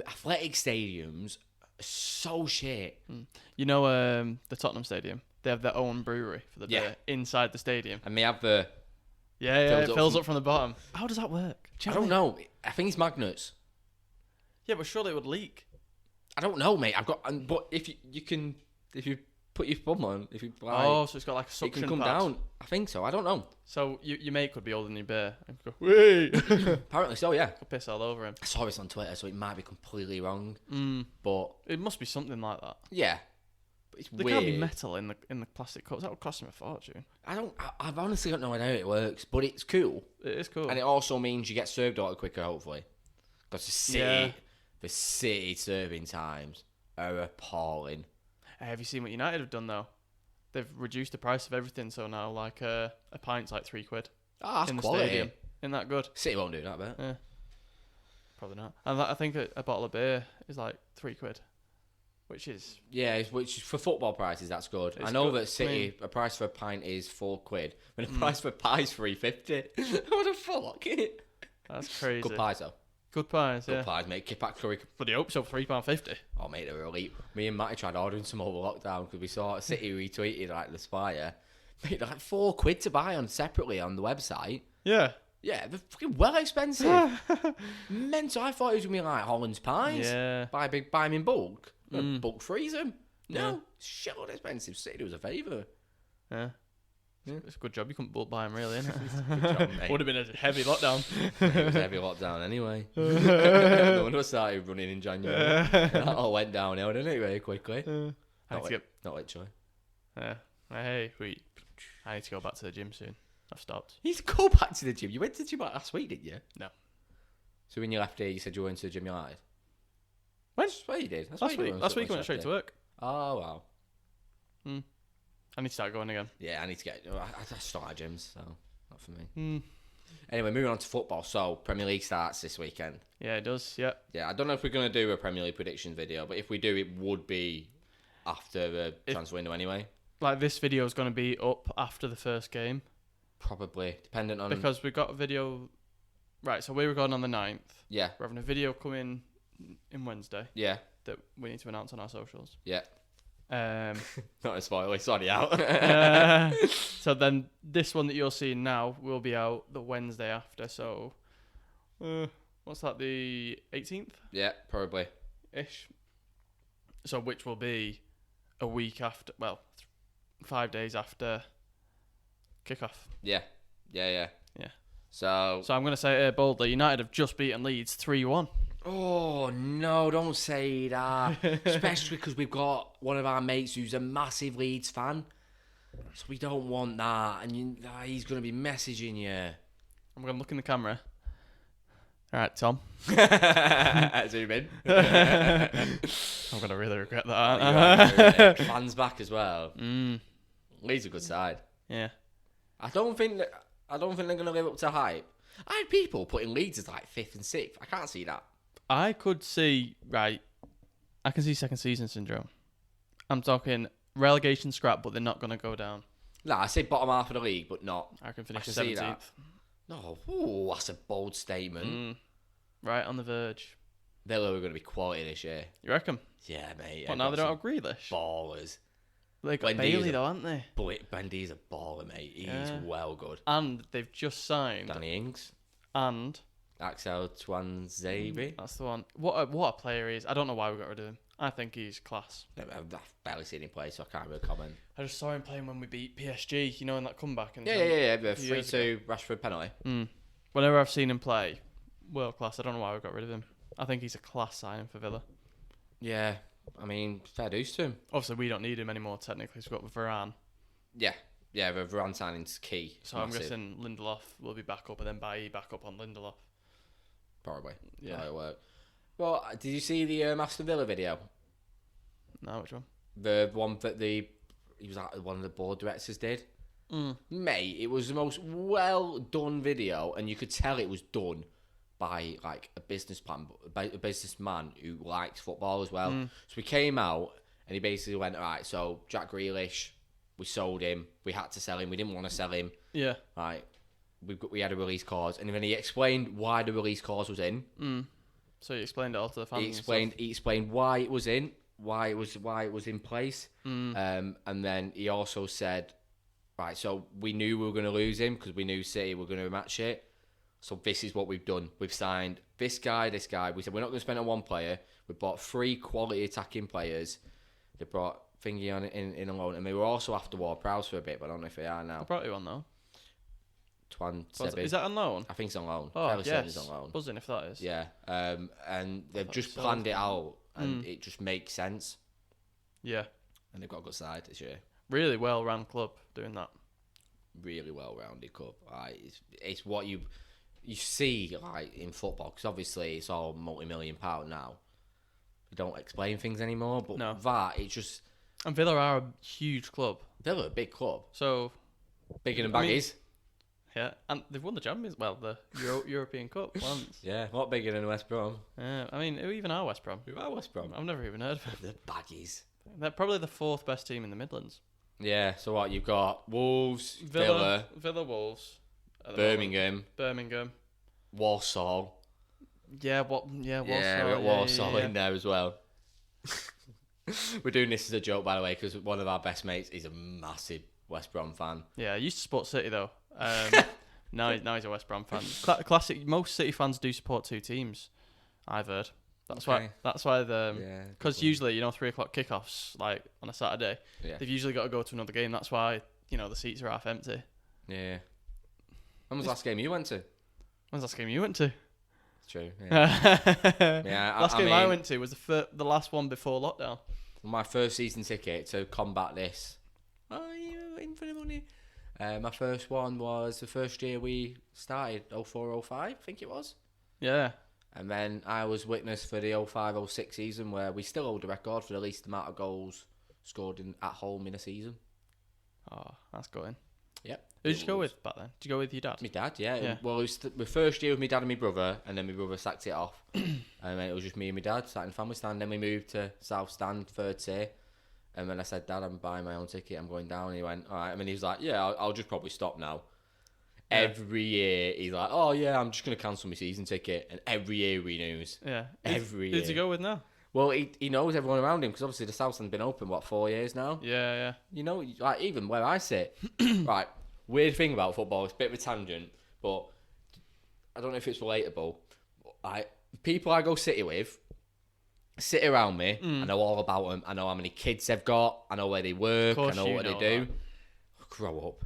S1: athletic stadiums are so shit.
S2: The Tottenham Stadium? They have their own brewery for the beer inside the stadium.
S1: And they have the...
S2: it fills up from the bottom. How does that work?
S1: I don't know. I think it's magnets.
S2: Yeah, but surely it would leak.
S1: I don't know, mate. But if you put your thumb on,
S2: so it's got a suction
S1: it can come down. I think so. I don't know.
S2: So your mate could be holding your beer and go, wait.
S1: Apparently so, yeah.
S2: Could piss all over him.
S1: I saw this on Twitter, so it might be completely wrong. But
S2: it must be something like that.
S1: Yeah. But it's weird.
S2: There can't be metal in the plastic cups. That would cost him a fortune.
S1: I've honestly got no idea how it works, but it's cool.
S2: It is cool.
S1: And it also means you get served a lot quicker, hopefully. Because the City serving times are appalling.
S2: Have you seen what United have done, though? They've reduced the price of everything, so now a pint's like £3.
S1: That's
S2: in the
S1: quality.
S2: stadium. Isn't that good?
S1: City won't do that, but
S2: yeah, probably not. And I think a bottle of beer is like £3, which is
S1: which for football prices that's good. I know that City a price for a pint is £4, when the price for a pie is £3.50. What the fuck?
S2: That's crazy.
S1: Good pies though.
S2: Good pies,
S1: Good pies, mate. Kippack curry.
S2: Bloody hope so. £3.50.
S1: Oh, mate, they were elite. Me and Matty tried ordering some over lockdown because we saw City retweeted the Spire. Mate, they're like £4 to buy on separately on the website.
S2: Yeah.
S1: Yeah, they're fucking well expensive. Mental. I thought it was gonna be like Holland's pies.
S2: Yeah.
S1: Buy them in bulk. Bulk freeze them. No, shitload expensive. City was a favour.
S2: Yeah. It's a good job you couldn't bulk buy them, really, isn't it?
S1: Good job, mate.
S2: Would have been a heavy lockdown.
S1: It was a heavy lockdown anyway. No one started running in January. That all went downhill, didn't it, very quickly? Not literally.
S2: Yeah. Hey, I need to go back to the gym soon. I've stopped.
S1: You need to go back to the gym. You went to the gym last week, didn't you?
S2: No.
S1: So when you left here, you said you went to the gym you lied?
S2: When?
S1: That's what you did.
S2: Last week I went straight to work.
S1: Oh, wow.
S2: I need to start going again.
S1: Yeah, I need to get... I start at gyms, so not for me. Anyway, moving on to football. So, Premier League starts this weekend.
S2: Yeah, it does, yeah.
S1: Yeah, I don't know if we're going to do a Premier League predictions video, but if we do, it would be after the transfer window anyway.
S2: Like, this video is going to be up after the first game.
S1: Probably, dependent on...
S2: Because we got a video... Right, so we were going on the 9th.
S1: Yeah.
S2: We're having a video coming in Wednesday.
S1: Yeah.
S2: That we need to announce on our socials.
S1: Yeah.
S2: Not
S1: a spoiler, it's already out.
S2: So then this one that you're seeing now will be out the Wednesday after. So, what's that, the 18th?
S1: Yeah, probably.
S2: Ish. So which will be a week after, 5 days after kickoff.
S1: Yeah. So
S2: I'm going to say here boldly, United have just beaten Leeds 3-1.
S1: oh no, don't say that. Especially because we've got one of our mates who's a massive Leeds fan. So we don't want that. And he's going to be messaging you.
S2: I'm going to look in the camera. All right, Tom.
S1: Zoom in.
S2: I'm going to really regret that, aren't I?
S1: Fans back as well. Leeds a good side.
S2: Yeah.
S1: I don't think they're going to live up to hype. I had people putting Leeds as like 5th and 6th. I can't see that.
S2: I could see, I can see second season syndrome. I'm talking relegation scrap, but they're not going to go down.
S1: Nah, I say bottom half of the league, but not.
S2: I can finish
S1: 17th.
S2: 17th.
S1: No, that's a bold statement.
S2: Right on the verge.
S1: Villa are going to be quality this year.
S2: You reckon?
S1: Yeah, mate.
S2: But now they don't have Grealish.
S1: Ballers.
S2: They got Bailey though, haven't they?
S1: Bendy's a baller, mate. He's well good.
S2: And they've just signed
S1: Danny Ings.
S2: And
S1: Axel Twanzebe.
S2: That's the one. What a player he is. I don't know why we got rid of him. I think he's class.
S1: I've barely seen him play, so I can't really comment.
S2: I just saw him playing when we beat PSG, in that comeback.
S1: Yeah. The 3-2 Rashford penalty.
S2: Whenever I've seen him play, world class. I don't know why we got rid of him. I think he's a class signing for Villa.
S1: Yeah, I mean, fair dues to him.
S2: Obviously, we don't need him anymore, technically, so we've got Varane.
S1: Yeah, the Varane signing's key.
S2: So I'm guessing Lindelof will be back up, and then Bailly back up on Lindelof.
S1: Probably.
S2: Yeah.
S1: That'll work. Well, did you see the Aston Villa video?
S2: No, which one? The
S1: one that one of the board directors did. Mate, it was the most well done video, and you could tell it was done by like a businessman who likes football as well. So we came out, and he basically went, all right, so Jack Grealish, we sold him, we had to sell him, we didn't want to sell him.
S2: Yeah.
S1: Right. We had a release clause, and then he explained why the release clause was in.
S2: So he explained it all to the fans.
S1: He explained why it was in, why it was in place, and then he also said, right, so we knew we were going to lose him because we knew City were going to match it. So this is what we've done. We've signed this guy. We said we're not going to spend on one player. We bought 3 quality attacking players. They brought Thingy on in a loan, and they were also after Ward-Prowse for a bit, but I don't know if they are now.
S2: I brought you on though.
S1: Is
S2: that on loan?
S1: I think it's on loan.
S2: Oh,
S1: Fairly certain
S2: yes.
S1: it's on loan.
S2: Buzzing if that is.
S1: Yeah. And they've just planned it out, and it just makes sense.
S2: Yeah.
S1: And they've got a good side this year.
S2: Really well run club doing that.
S1: Really well rounded club. It's what you see like in football, because obviously it's all multi-million-pound now. You don't explain things anymore, but it's just.
S2: And Villa are a huge club.
S1: Villa are a big club.
S2: So
S1: bigger than Baggies.
S2: Yeah, and they've won the Champions, the European Cup once.
S1: Yeah, a lot bigger than West Brom.
S2: Yeah, I mean, who even are West Brom?
S1: Who are West Brom?
S2: I've never even heard of them.
S1: The Baggies.
S2: They're probably the 4th best team in the Midlands.
S1: Yeah, so what, you've got Wolves, Villa,
S2: Wolves,
S1: Birmingham, Walsall.
S2: Yeah, Walsall.
S1: Yeah, we've got Walsall in there as well. We're doing this as a joke, by the way, because one of our best mates is a massive West Brom fan.
S2: Yeah, he used to support City though. Now he's a West Brom fan. Classic. Most City fans do support 2 teams. I've heard. That's why because usually 3:00 kickoffs like on a Saturday. Yeah. They've usually got to go to another game. That's why the seats are half empty.
S1: Yeah. When was the last game you went to?
S2: When's the last game you went to?
S1: True. Yeah.
S2: Last game I went to was the last one before lockdown.
S1: My first season ticket to combat this. Oh, you infinite money. My first one was the first year we started, 04-05, I think it was.
S2: Yeah.
S1: And then I was witness for the 05-06 season, where we still hold the record for the least amount of goals scored at home in a season.
S2: Oh, that's good.
S1: Yep.
S2: Who did you go with back then? Did you go with your dad?
S1: My dad, yeah. Well, it was the first year with my dad and my brother, and then my brother sacked it off. And then it was just me and my dad sat in the family stand. Then we moved to South Stand, third tier. And then I said, Dad, I'm buying my own ticket. I'm going down. And he went, all right. And then he was like, yeah, I'll just probably stop now. Yeah. Every year, he's like, oh, yeah, I'm just going to cancel my season ticket. And every year we news.
S2: Yeah.
S1: Every year.
S2: Who did you go with now?
S1: Well, he knows everyone around him, because obviously the South Stand's been open, 4 years now?
S2: Yeah.
S1: Like even where I sit. Right. Weird thing about football, it's a bit of a tangent, but I don't know if it's relatable. People I go City with, sit around me. I know all about them. I know how many kids they've got. I know where they work. I know what they do. That. Grow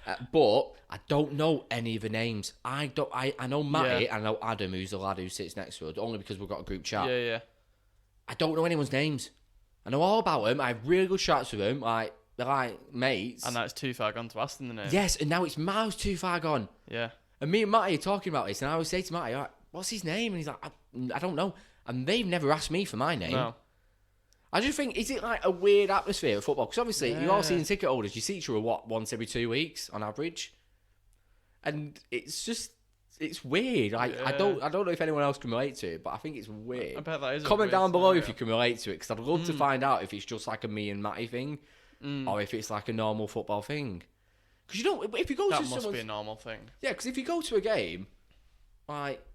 S1: up. But I don't know any of the names. I know Matty. I know Adam, who's the lad who sits next to us, only because we've got a group chat.
S2: Yeah.
S1: I don't know anyone's names. I know all about them. I have really good chats with them. Like, they're like mates.
S2: And that's too far gone to ask them the name.
S1: Yes, and now it's miles too far gone.
S2: Yeah.
S1: And me and Matty are talking about this, and I always say to Matty, like, what's his name? And he's like, I don't know. And they've never asked me for my name.
S2: No.
S1: I just think, is it like a weird atmosphere of football? Because obviously, you all seeing ticket holders, you see each other, once every 2 weeks on average? And it's just, it's weird. Like, I don't know if anyone else can relate to it, but I think it's weird.
S2: I bet that is.
S1: Comment down below if you can relate to it, because I'd love to find out if it's just like a me and Matty thing, or if it's like a normal football thing. Because you don't, if you go
S2: that
S1: to
S2: must be a normal thing.
S1: Yeah, because if you go to a game, like,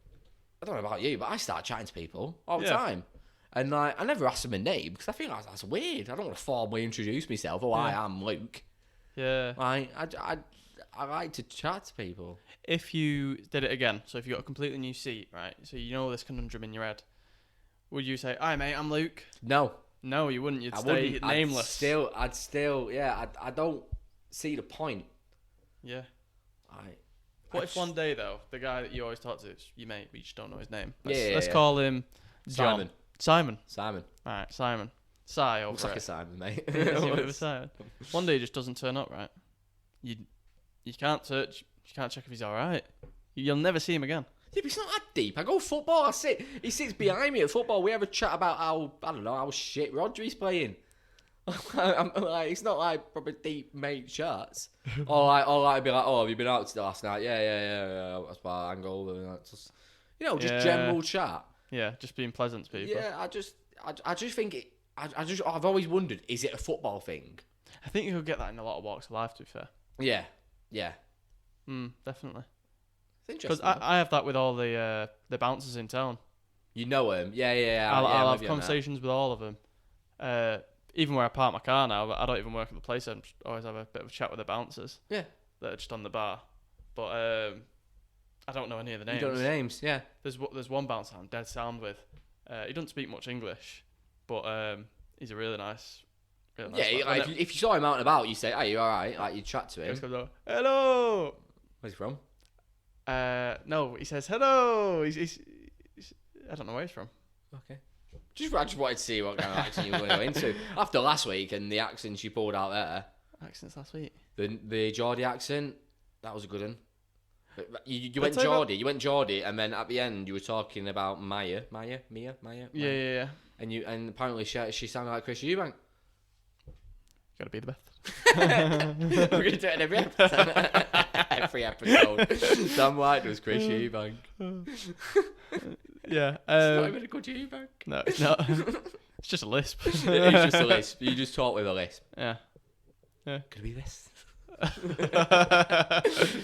S1: I don't know about you, but I start chatting to people all the time. And like, I never ask them a name because I think that's weird. I don't want to formally introduce myself. Oh, I am Luke.
S2: Yeah.
S1: Like, I like to chat to people.
S2: If you did it again, so if you got a completely new seat, right? So you know this conundrum in your head. Would you say, "Hi mate, I'm Luke"?
S1: No.
S2: No, you wouldn't. You'd stay nameless.
S1: I'd still, I don't see the point.
S2: Yeah. What if one day though, the guy that you always talk to is your mate, but you just don't know his name? Let's call him John. Simon. Alright, Simon. Si over
S1: looks like a Simon, mate.
S2: Simon. One day he just doesn't turn up, right? You can't search. You can't check if he's alright. You'll never see him again.
S1: Yeah, but it's not that deep. I go football. He sits behind me at football. We have a chat about how shit Rodri's playing. I'm like, it's not like proper deep mate chats. or like be like, oh, have you been out last night? Yeah. That's why I angle and that's just, just general chat.
S2: Yeah, just being pleasant to people.
S1: Yeah, I just think I've always wondered, is it a football thing?
S2: I think you could get that in a lot of walks of life, to be fair.
S1: Yeah.
S2: Definitely.
S1: It's interesting.
S2: Because I have that with all the bouncers in town.
S1: You know them? Yeah.
S2: I'll have conversations with all of them. Even where I park my car now, I don't even work at the place. I always have a bit of a chat with the bouncers.
S1: Yeah.
S2: That are just on the bar. But I don't know any of the names.
S1: You don't know the names, yeah.
S2: There's one bouncer I'm dead sound with. He doesn't speak much English, but he's a really nice.
S1: Yeah, like if you saw him out and about, you say, "Hey, you all right?" Like you chat to him.
S2: He goes, "Hello."
S1: Where's he from?
S2: No, he says hello. He's I don't know where he's from.
S1: Okay. I just wanted to see what kind of accent you were going to go into. After last week and the accents you pulled out there.
S2: Accents last week?
S1: The Geordie accent, that was a good one. You went Geordie, and then at the end you were talking about Mia.
S2: Yeah.
S1: And apparently she sounded like Chris Eubank.
S2: Gotta be the best.
S1: We're gonna do it in every episode. Every episode. Sam White was Chris Eubank.
S2: Yeah.
S1: It's not even a good Eubank.
S2: No, it's not. It's just a lisp.
S1: It's just a lisp. You just talk with a lisp.
S2: Yeah.
S1: Could it be this?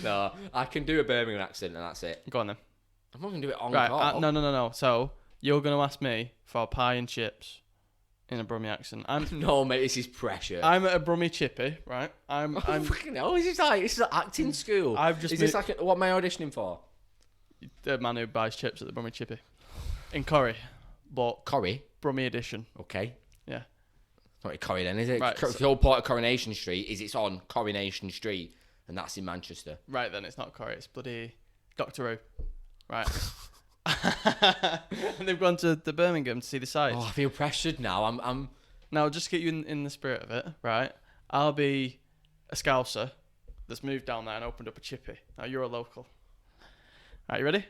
S1: No, I can do a Birmingham accent and that's it.
S2: Go on then.
S1: I'm not gonna do it on
S2: call. No. So you're gonna ask me for pie and chips in a Brummie accent.
S1: No, mate, this is pressure.
S2: I'm at a Brummie chippy, right? I'm
S1: fucking hell. This is like acting school. This like what am I auditioning for?
S2: The man who buys chips at the Brummie chippy in Corrie, but Brummie edition.
S1: Okay.
S2: Yeah.
S1: Not Corrie then, is it?
S2: Right,
S1: the whole part of Coronation Street is it's on Coronation Street, and that's in Manchester.
S2: Right then, it's not Corrie. It's bloody Doctor Who. Right. And they've gone to Birmingham to see the sights.
S1: Oh, I feel pressured now. I'm.
S2: Now, just to get you in the spirit of it, right? I'll be a Scouser that's moved down there and opened up a chippy. Now you're a local. Right, you ready?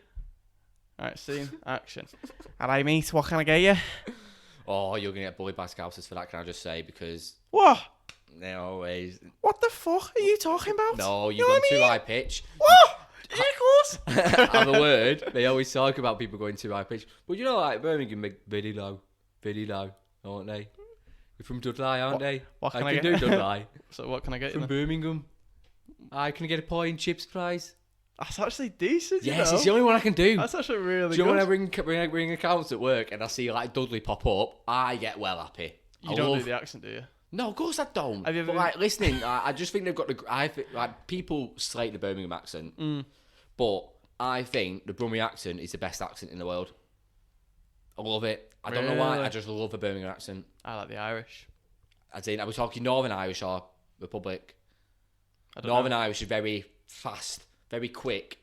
S2: Alright, scene, action. Alright, mate, what can I get you?
S1: Oh, you're going to get bullied by Scousers for that, can I just say, because...
S2: What?
S1: They always...
S2: What the fuck are you talking about?
S1: No, you've gone too high pitch.
S2: What? Equals?
S1: On the word, they always talk about people going too high pitch. But you know, like, Birmingham, very low, aren't they? You're from Dudley, aren't they?
S2: What can
S1: I can do Dudley.
S2: So what can I get
S1: from
S2: you
S1: Birmingham. I can get a pie and chips prize.
S2: That's actually decent,
S1: Yes,
S2: you know?
S1: it's the only one I can do.
S2: That's actually really good.
S1: Do you know when I ring accounts at work and I see like Dudley pop up, I get well happy.
S2: You don't do the accent, do you?
S1: No, of course I don't.
S2: Have you ever
S1: but like listening, I just think they've got like people slate the Birmingham accent, but I think the Brummie accent is the best accent in the world. I love it. I don't know why. I just love a Birmingham accent.
S2: I like the Irish.
S1: Are we talking Northern Irish or Republic? Northern Irish is very fast, very quick.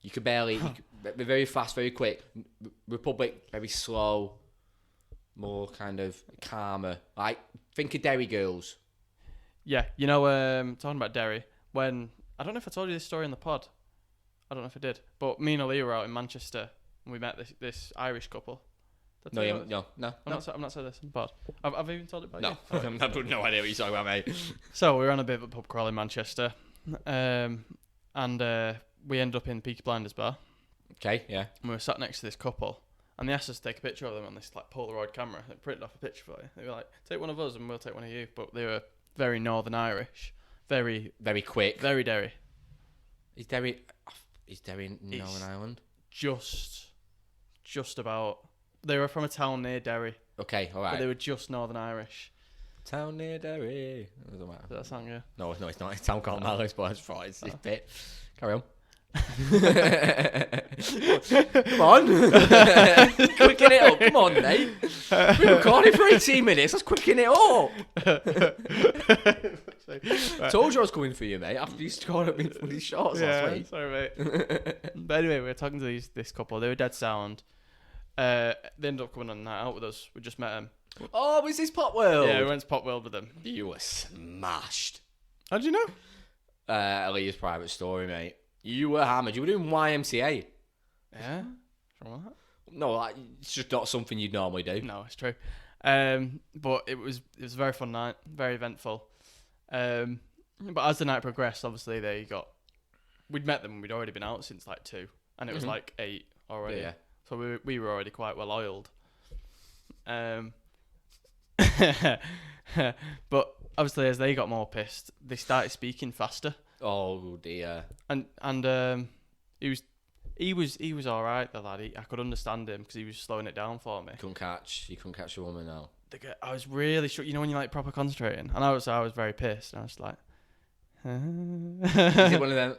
S1: You could barely... very fast, very quick. Republic, very slow. More kind of calmer. Like, think of Derry girls.
S2: Yeah, talking about Derry, when... I don't know if I told you this story in the pod. I don't know if I did. But me and Ali were out in Manchester and we met this Irish couple.
S1: No.
S2: I'm not saying this in the pod. I've even told it about you.
S1: I've no idea what you're talking about, mate.
S2: So we were on a bit of a pub crawl in Manchester. And we ended up in Peaky Blinders bar.
S1: Okay, yeah.
S2: And we were sat next to this couple. And they asked us to take a picture of them on this like Polaroid camera. They printed off a picture for you. They were like, take one of us and we'll take one of you. But they were very Northern Irish. Very...
S1: Very quick.
S2: Very Derry.
S1: Is Derry in Northern Ireland?
S2: Just about. They were from a town near Derry.
S1: Okay, all right.
S2: But they were just Northern Irish.
S1: Town near Derry. Doesn't matter.
S2: Is that a song, yeah?
S1: No, it's not. It's a town called Malice, but it's a bit. Carry on. Come on. Quicken it up. Come on, mate. We've been recording for 18 minutes. Let's quicken it up. Right. Told you I was coming for you, mate, after you scored at me for these shots last week.
S2: Sorry, mate. But anyway, we were talking to this couple. They were dead sound. They ended up coming on a night out with us. We just met them.
S1: Oh, was this Pop World?
S2: Yeah, we went to Pop World with them.
S1: You were smashed.
S2: How did you know?
S1: Alia's private story, mate. You were hammered. You were doing YMCA.
S2: Yeah? From what?
S1: No, like, it's just not something you'd normally do.
S2: No, it's true. But it was a very fun night, very eventful. But as the night progressed, obviously we'd met them and we'd already been out since like 2, and it was like 8 already.
S1: Yeah.
S2: So we were already quite well oiled. But obviously as they got more pissed, they started speaking faster.
S1: Oh dear.
S2: And he was all right, the lad. I could understand him because he was slowing it down for me.
S1: You couldn't catch a woman now.
S2: I was really sure. You know when you're like proper concentrating, and I was very pissed. And I was like,
S1: Is it one of them?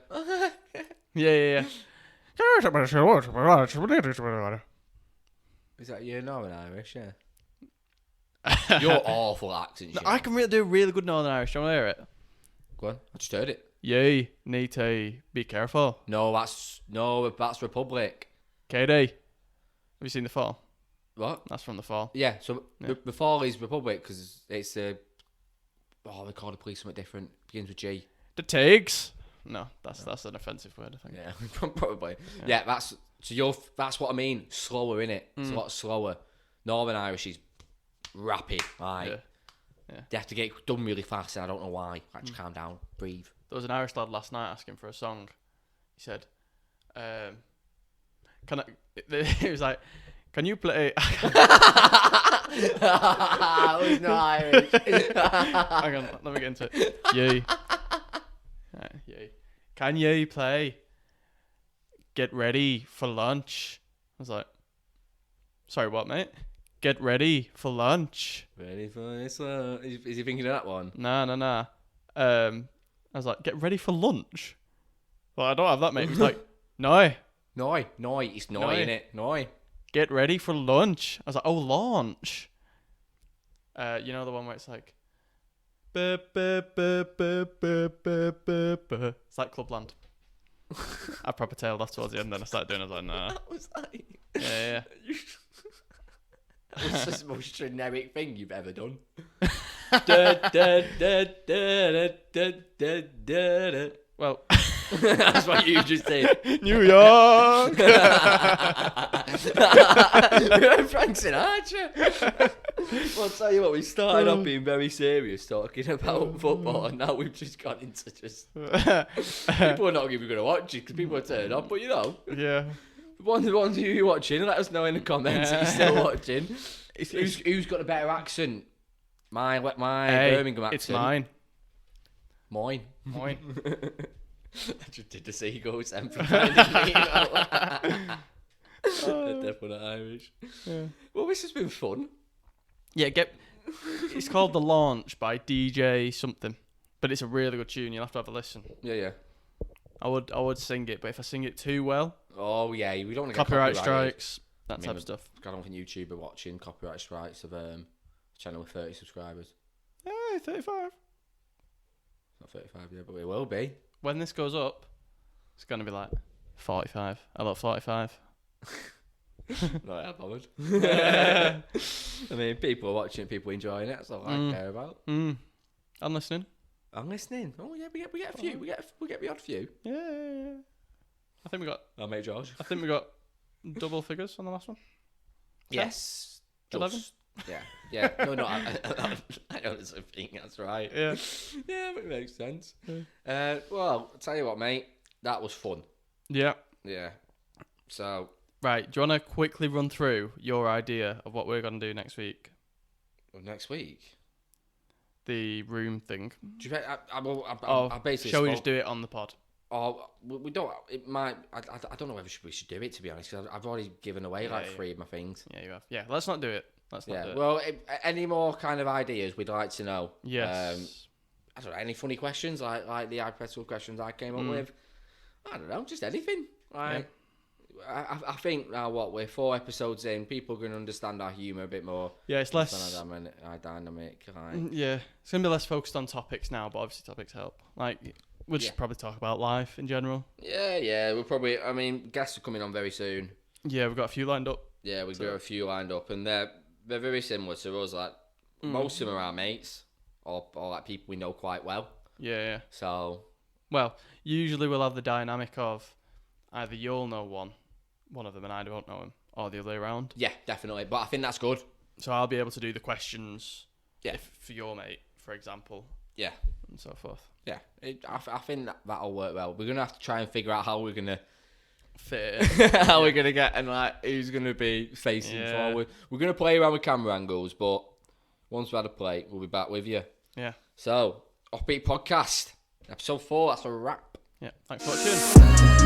S2: yeah.
S1: Is that you, Northern Irish? Yeah. Your awful accent.
S2: No, I can really do a really good Northern Irish. Do you want to hear it?
S1: Go on. I just heard it.
S2: You need to be careful.
S1: No, that's Republic.
S2: KD. Have you seen The Fall?
S1: What?
S2: That's from The Fall.
S1: Yeah. So the Fall is Republic because it's they call the police something different. Begins with G.
S2: The Tigs. No, that's an offensive word, I think.
S1: Yeah, probably. Yeah, that's what I mean. Slower, innit? It's a lot slower. Northern Irish is rapid. Like, they have to get done really fast, and I don't know why. Like, just calm down, breathe.
S2: There was an Irish lad last night asking for a song. He said, "Can I?" He was like, "Can you play?"
S1: I was not Irish.
S2: Hang on, let me get into it. You. Can you play Get Ready for Lunch? I was like, sorry, what, mate? Get ready for lunch.
S1: Ready for this one? Is he thinking of that one?
S2: Nah. I was like, get ready for lunch? Well, I don't have that, mate. He was like, no.
S1: No, it's no, innit? No.
S2: Get ready for lunch. I was like, oh, launch. You know the one where it's like, it's like Clubland. I proper tailed off towards the end, then I started doing it. I was like, nah.
S1: That was like...
S2: Yeah.
S1: That was the most generic thing you've ever done.
S2: Well,
S1: that's what you just did.
S2: New York.
S1: Frank Sinatra. Well, I'll tell you what, we started off being very serious talking about football, and now we've just gone into just... People are not even going to watch it because people are turning off, but you know.
S2: Yeah.
S1: The ones of you watching, let us know in the comments if you're still watching. Who's got a better accent? My Birmingham accent.
S2: It's mine.
S1: Mine.
S2: I
S1: just did the seagulls then from finding me. They're definitely not Irish. Yeah. Well, this has been fun.
S2: Yeah, it's called The Launch by DJ something, but it's a really good tune. You'll have to have a listen.
S1: Yeah.
S2: I would sing it, but if I sing it too well,
S1: oh yeah, we don't want to get
S2: copyright strikes. that type of stuff.
S1: I don't think YouTube are watching copyright strikes of a channel with 30 subscribers.
S2: Hey, 35.
S1: Not 35 yet, but it will be.
S2: When this goes up, it's going to be like 45. I love 45.
S1: Not that bothered. I mean, people are watching it, people enjoying it. That's all I care about.
S2: I'm listening.
S1: I'm listening. Oh yeah, we get a few. We get the odd few.
S2: Yeah. I think we got.
S1: Oh, mate, George.
S2: I think we got double figures on the last one. 10?
S1: Yes.
S2: 11.
S1: Yeah. No. I honestly think that's right.
S2: Yeah.
S1: Yeah, but it makes sense. Yeah. Well, I'll tell you what, mate. That was fun.
S2: Yeah.
S1: Yeah. So.
S2: Right. Do you want to quickly run through your idea of what we're going to do next week?
S1: Next week.
S2: The room thing.
S1: Do you think I basically
S2: shall we just do it on the pod?
S1: Oh, we don't. It might. I don't know whether we should do it, to be honest. Cause I've already given away 3 of my things.
S2: Yeah, you have. Yeah, let's not do it. Let's not do it.
S1: Well, any more kind of ideas we'd like to know?
S2: Yes.
S1: I don't know. Any funny questions like the hypothetical questions I came up with? I don't know. Just anything. I think now we're 4 episodes in, people are going to understand our humour a bit more.
S2: Yeah, it's less
S1: dynamic.
S2: Yeah, it's going to be less focused on topics now, but obviously topics help. We'll just probably talk about life in general.
S1: Yeah. We'll probably. I mean, guests are coming on very soon.
S2: Yeah, we've got a few lined up.
S1: Yeah, we've got a few lined up, and they're very similar to us. Like most of them are our mates, or like people we know quite well.
S2: Yeah.
S1: So,
S2: well, usually we'll have the dynamic of either you'll know one of them, and I don't know him, or the other way around.
S1: Yeah, definitely. But I think that's good.
S2: So I'll be able to do the questions.
S1: Yeah.
S2: For your mate, for example.
S1: Yeah.
S2: And so forth.
S1: Yeah, I think that'll work well. We're gonna have to try and figure out how we're gonna
S2: fit
S1: how we're gonna get and who's gonna be facing forward. We're gonna play around with camera angles, but once we've had a play, we'll be back with you.
S2: Yeah.
S1: So, Offbeat Podcast, episode 4. That's a wrap.
S2: Yeah. Thanks for watching.